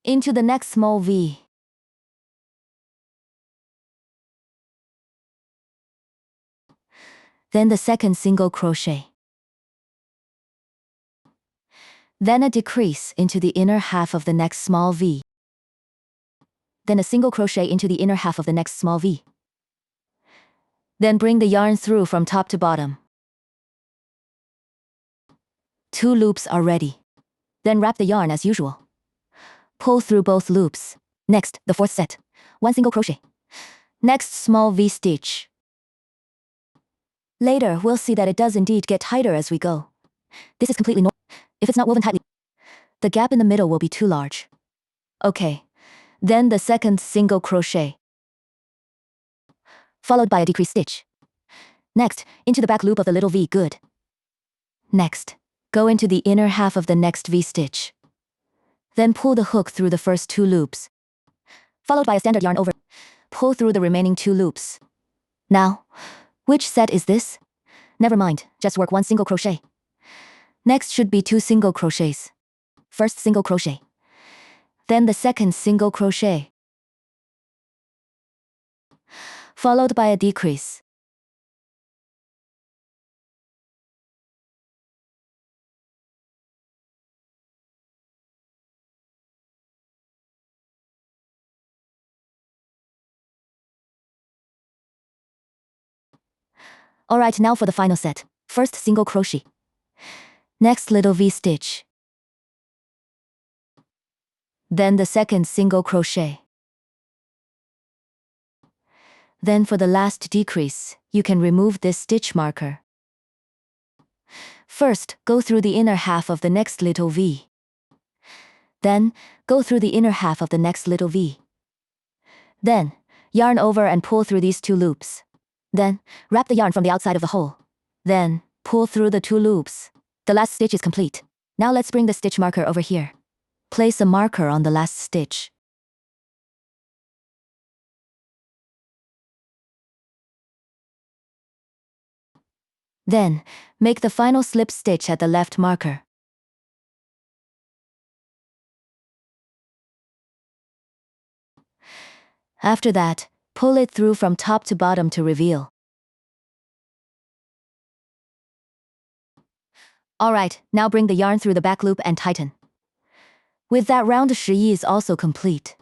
Into the next small V. then the second single crochet. Then a decrease into the inner half of the next small V. Then a single crochet into the inner half of the next small V. Then bring the yarn through from top to bottom. 2 loops are ready. Then wrap the yarn as usual. Pull through both loops. Next, the fourth set. 1 single crochet. Next small V stitch. Later, we'll see that it does indeed get tighter as we go. This is completely normal. If it's not woven tightly, the gap in the middle will be too large. Okay. Then the second single crochet, followed by a decrease stitch. Next, into the back loop of the little V, good. Next, go into the inner half of the next V stitch. Then pull the hook through the first 2 loops, followed by a standard yarn over. Pull through the remaining 2 loops. Now, which set is this? Never mind, just work 1 single crochet. Next should be 2 single crochets. First single crochet. Then the second single crochet, followed by a decrease. Alright, now for the final set. First single crochet. Next little V stitch. Then the second single crochet. Then for the last decrease, you can remove this stitch marker. First, go through the inner half of the next little V. Then, go through the inner half of the next little V. Then, yarn over and pull through these 2 loops. Then, wrap the yarn from the outside of the hole. Then, pull through the 2 loops. The last stitch is complete. Now let's bring the stitch marker over here. Place a marker on the last stitch. Then, make the final slip stitch at the left marker. After that, pull it through from top to bottom to reveal. Alright, now bring the yarn through the back loop and tighten. With that, round shi is also complete.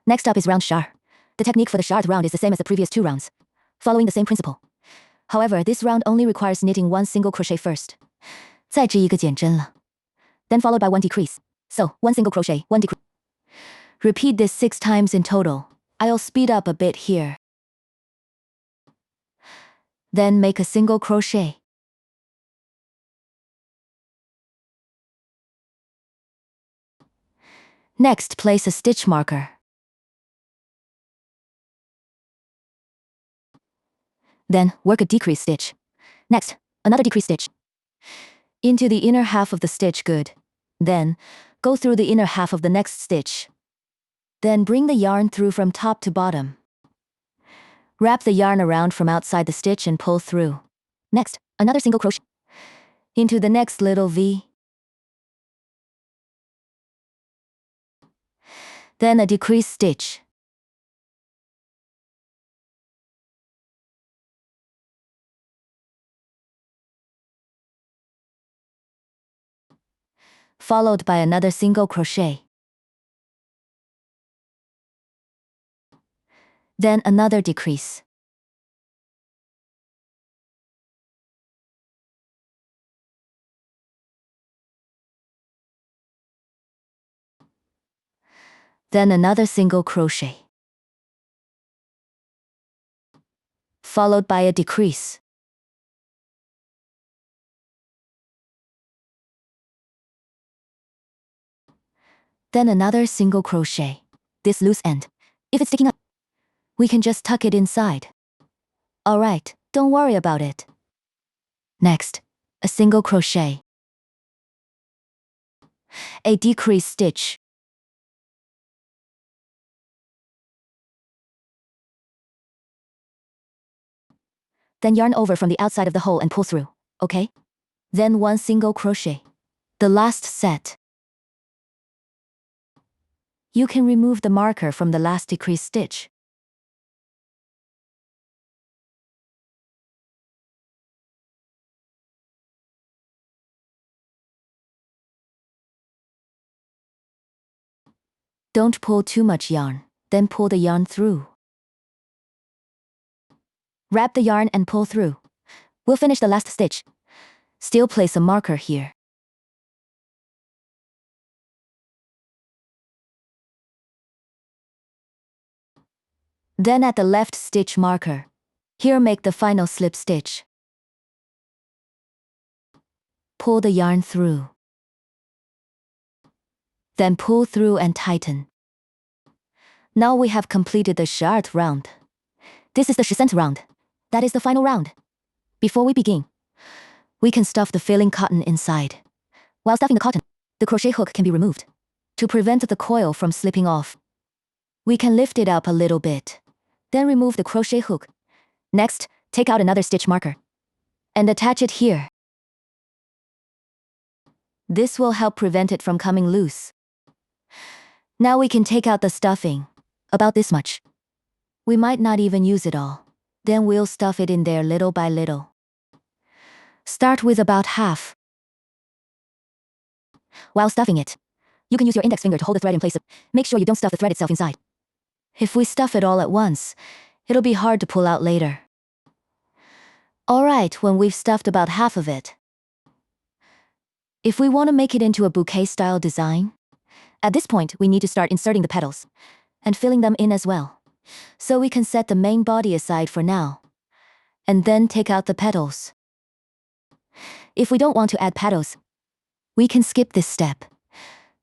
Next up is round shar. The technique for the shard round is the same as the previous 2 rounds, following the same principle. However, this round only requires knitting 1 single crochet first. 再织一个减针了. Then followed by 1 decrease. So, 1 single crochet, 1 decrease. Repeat this 6 times in total. I'll speed up a bit here. Then make a single crochet. Next, place a stitch marker. Then, work a decrease stitch. Next, another decrease stitch. Into the inner half of the stitch, good. Then, go through the inner half of the next stitch. Then bring the yarn through from top to bottom. Wrap the yarn around from outside the stitch and pull through. Next, another single crochet. Into the next little V. Then a decrease stitch. Followed by another single crochet. Then another decrease. Then another single crochet. Followed by a decrease. Then another single crochet. This loose end, if it's sticking up, we can just tuck it inside. Alright, don't worry about it. Next, a single crochet. A decrease stitch. Then yarn over from the outside of the hole and pull through, okay? Then 1 single crochet. The last set. You can remove the marker from the last decrease stitch. Don't pull too much yarn, then pull the yarn through. Wrap the yarn and pull through. We'll finish the last stitch. Still place a marker here. Then at the left stitch marker, here make the final slip stitch. Pull the yarn through. Then pull through and tighten. Now we have completed the short round. This is the 10th round. That is the final round. Before we begin, we can stuff the filling cotton inside. While stuffing the cotton, the crochet hook can be removed to prevent the coil from slipping off. We can lift it up a little bit, then remove the crochet hook. Next, take out another stitch marker and attach it here. This will help prevent it from coming loose. Now we can take out the stuffing, about this much. We might not even use it all. Then we'll stuff it in there little by little. Start with about half. While stuffing it, you can use your index finger to hold the thread in place. Make sure you don't stuff the thread itself inside. If we stuff it all at once, it'll be hard to pull out later. Alright, when we've stuffed about half of it, if we want to make it into a bouquet-style design, at this point we need to start inserting the petals and filling them in as well. So we can set the main body aside for now, and then take out the petals. If we don't want to add petals, we can skip this step.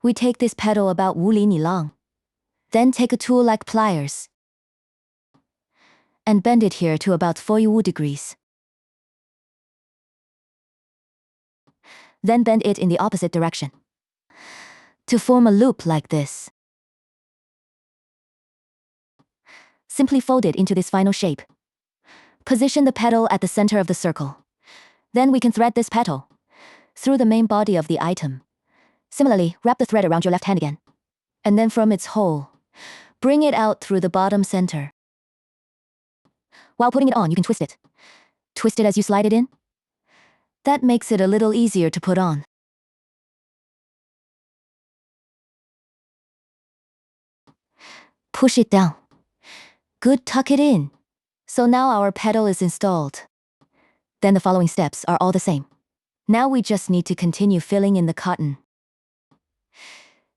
We take this petal about 5 厘米 long, then take a tool like pliers and bend it here to about 45 degrees. Then bend it in the opposite direction to form a loop like this. Simply fold it into this final shape. Position the petal at the center of the circle. Then we can thread this petal through the main body of the item. Similarly, wrap the thread around your left hand again. And then from its hole, bring it out through the bottom center. While putting it on, you can twist it. Twist it as you slide it in. That makes it a little easier to put on. Push it down. Good, tuck it in. So now our petal is installed. Then the following steps are all the same. Now we just need to continue filling in the cotton.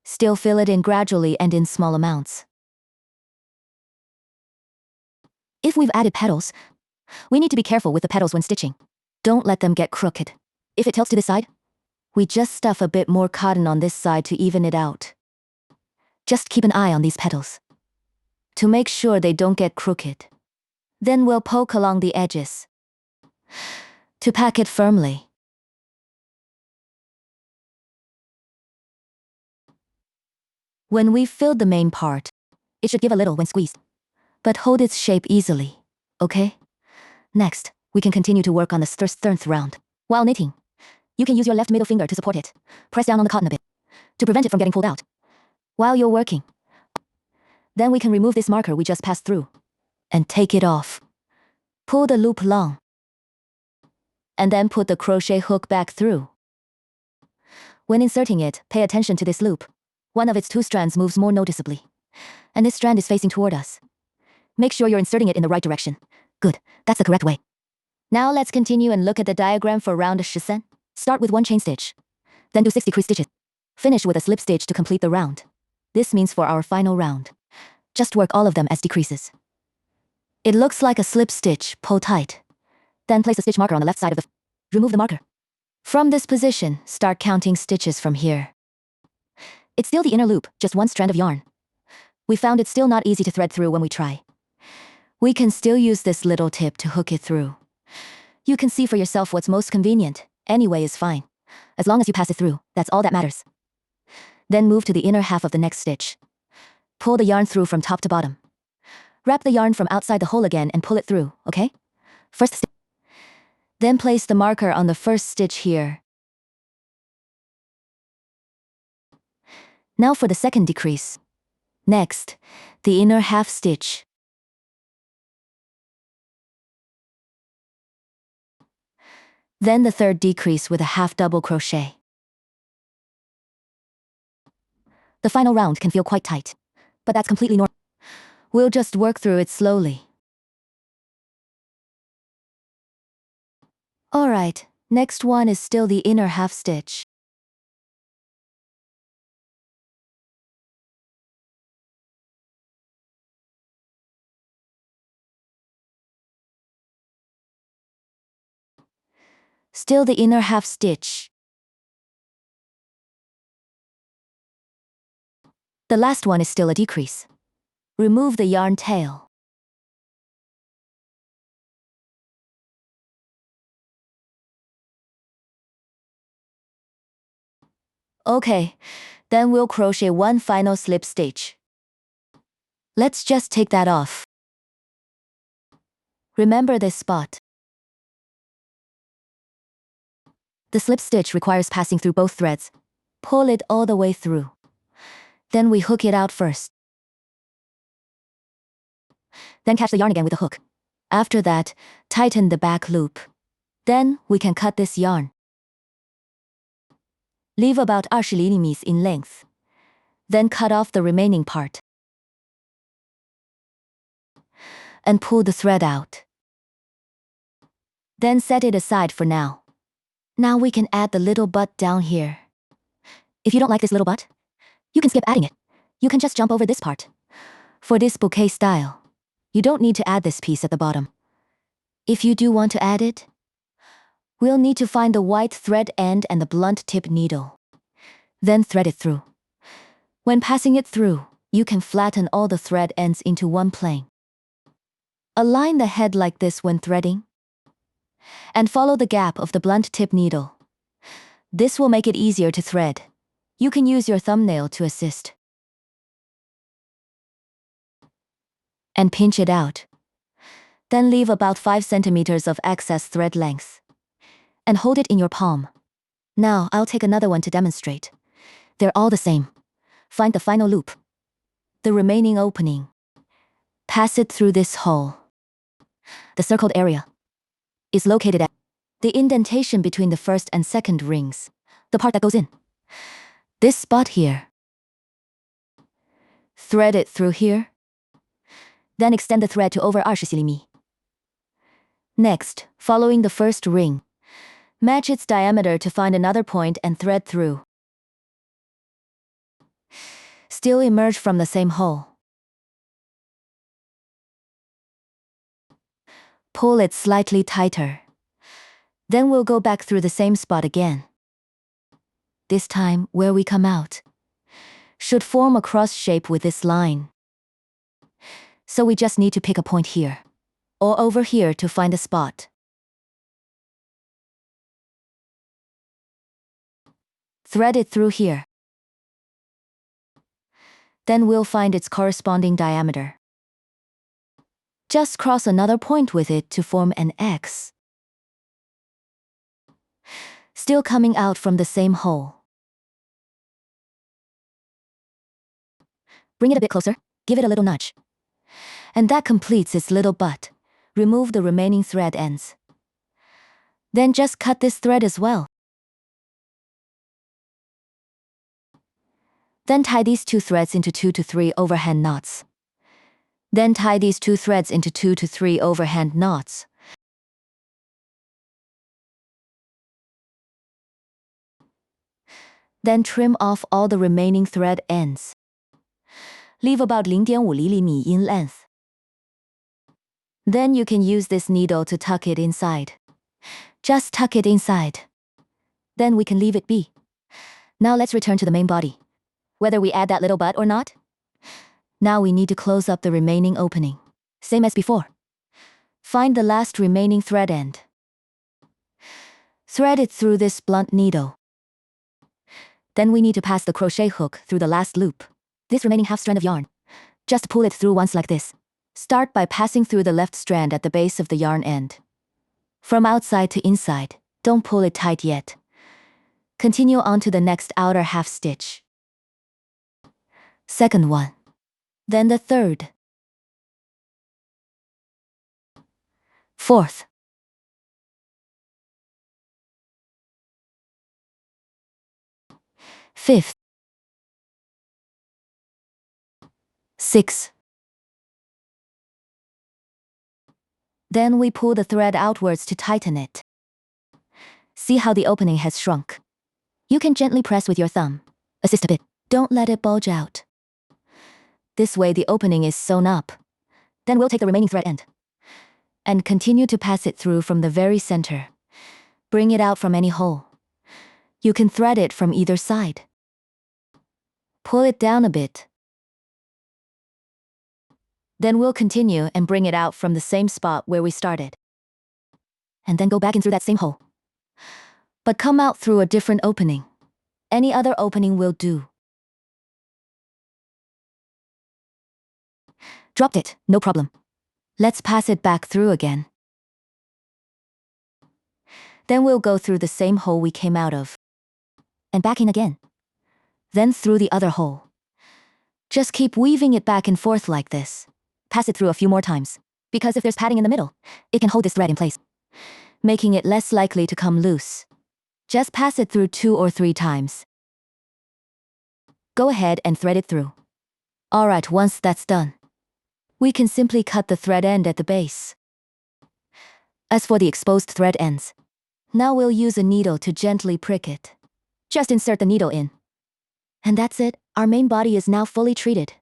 Still fill it in gradually and in small amounts. If we've added petals, we need to be careful with the petals when stitching. Don't let them get crooked. If it tilts to this side, we just stuff a bit more cotton on this side to even it out. Just keep an eye on these petals to make sure they don't get crooked. Then we'll poke along the edges to pack it firmly. When we've filled the main part, it should give a little when squeezed, but hold its shape easily, okay? Next, we can continue to work on the 13th round. While knitting, you can use your left middle finger to support it. Press down on the cotton a bit to prevent it from getting pulled out while you're working. Then we can remove this marker we just passed through and take it off. Pull the loop long and then put the crochet hook back through. When inserting it, pay attention to this loop. One of its 2 strands moves more noticeably, and this strand is facing toward us. Make sure you're inserting it in the right direction. Good, that's the correct way. Now let's continue and look at the diagram for round 10. Start with 1 chain stitch, then do 6 decrease stitches. Finish with a slip stitch to complete the round. This means for our final round, just work all of them as decreases. It looks like a slip stitch, pull tight. Then place a stitch marker on the left side of the remove the marker. From this position, start counting stitches from here. It's still the inner loop, just 1 strand of yarn. We found it still not easy to thread through when we try. We can still use this little tip to hook it through. You can see for yourself what's most convenient. Any way is fine. As long as you pass it through, that's all that matters. Then move to the inner half of the next stitch. Pull the yarn through from top to bottom. Wrap the yarn from outside the hole again and pull it through, okay? First stitch. Then place the marker on the first stitch here. Now for the second decrease. Next, the inner half stitch. Then the third decrease with a half double crochet. The final round can feel quite tight. but that's completely normal. We'll just work through it slowly. Alright, next one is still the inner half stitch. Still the inner half stitch. The last one is still a decrease. Remove the yarn tail. Okay, then we'll crochet one final slip stitch. Let's just take that off. Remember this spot. The slip stitch requires passing through both threads. Pull it all the way through. Then we hook it out first. Then catch the yarn again with a hook. After that, tighten the back loop. Then we can cut this yarn. Leave about 20 mm in length. Then cut off the remaining part. And pull the thread out. Then set it aside for now. Now we can add the little butt down here. If you don't like this little butt, you can skip adding it. You can just jump over this part. For this bouquet style, you don't need to add this piece at the bottom. If you do want to add it, we'll need to find the white thread end and the blunt tip needle. Then thread it through. When passing it through, you can flatten all the thread ends into one plane. Align the head like this when threading. And follow the gap of the blunt tip needle. This will make it easier to thread. You can use your thumbnail to assist. And pinch it out. Then leave about 5 centimeters of excess thread length. And hold it in your palm. Now I'll take another one to demonstrate. They're all the same. Find the final loop. The remaining opening. Pass it through this hole. The circled area is located at the indentation between the first and second rings, the part that goes in. This spot here. Thread it through here. Then extend the thread to over 20 mm. Next, following the first ring, match its diameter to find another point and thread through. Still emerge from the same hole. Pull it slightly tighter. Then we'll go back through the same spot again. This time, where we come out should form a cross shape with this line. So we just need to pick a point here, or over here to find a spot. Thread it through here. Then we'll find its corresponding diameter. Just cross another point with it to form an X. Still coming out from the same hole. Bring it a bit closer, give it a little nudge. And that completes its little butt. Remove the remaining thread ends. Then just cut this thread as well. Then tie these 2 threads into 2 to 3 overhand knots. Then tie these 2 threads into 2 to 3 overhand knots. Then trim off all the remaining thread ends. Leave about 0.5 mm in length. Then you can use this needle to tuck it inside. Just tuck it inside. Then we can leave it be. Now let's return to the main body. Whether we add that little butt or not. Now we need to close up the remaining opening. Same as before. Find the last remaining thread end. Thread it through this blunt needle. Then we need to pass the crochet hook through the last loop. This remaining half strand of yarn. Just pull it through once like this. Start by passing through the left strand at the base of the yarn end. From outside to inside, don't pull it tight yet. Continue on to the next outer half stitch. Second one. Then the third. Fourth. Fifth. 6. Then we pull the thread outwards to tighten it. See how the opening has shrunk? You can gently press with your thumb. Assist a bit. Don't let it bulge out. This way the opening is sewn up. Then we'll take the remaining thread end and continue to pass it through from the very center. Bring it out from any hole. You can thread it from either side. Pull it down a bit. Then we'll continue and bring it out from the same spot where we started. And then go back in through that same hole. But come out through a different opening. Any other opening will do. Dropped it, no problem. Let's pass it back through again. Then we'll go through the same hole we came out of. And back in again. Then through the other hole. Just keep weaving it back and forth like this. Pass it through a few more times. Because if there's padding in the middle, it can hold this thread in place, making it less likely to come loose. Just pass it through 2 or 3 times. Go ahead and thread it through. Alright, once that's done, we can simply cut the thread end at the base. As for the exposed thread ends, now we'll use a needle to gently prick it. Just insert the needle in. And that's it, our main body is now fully treated.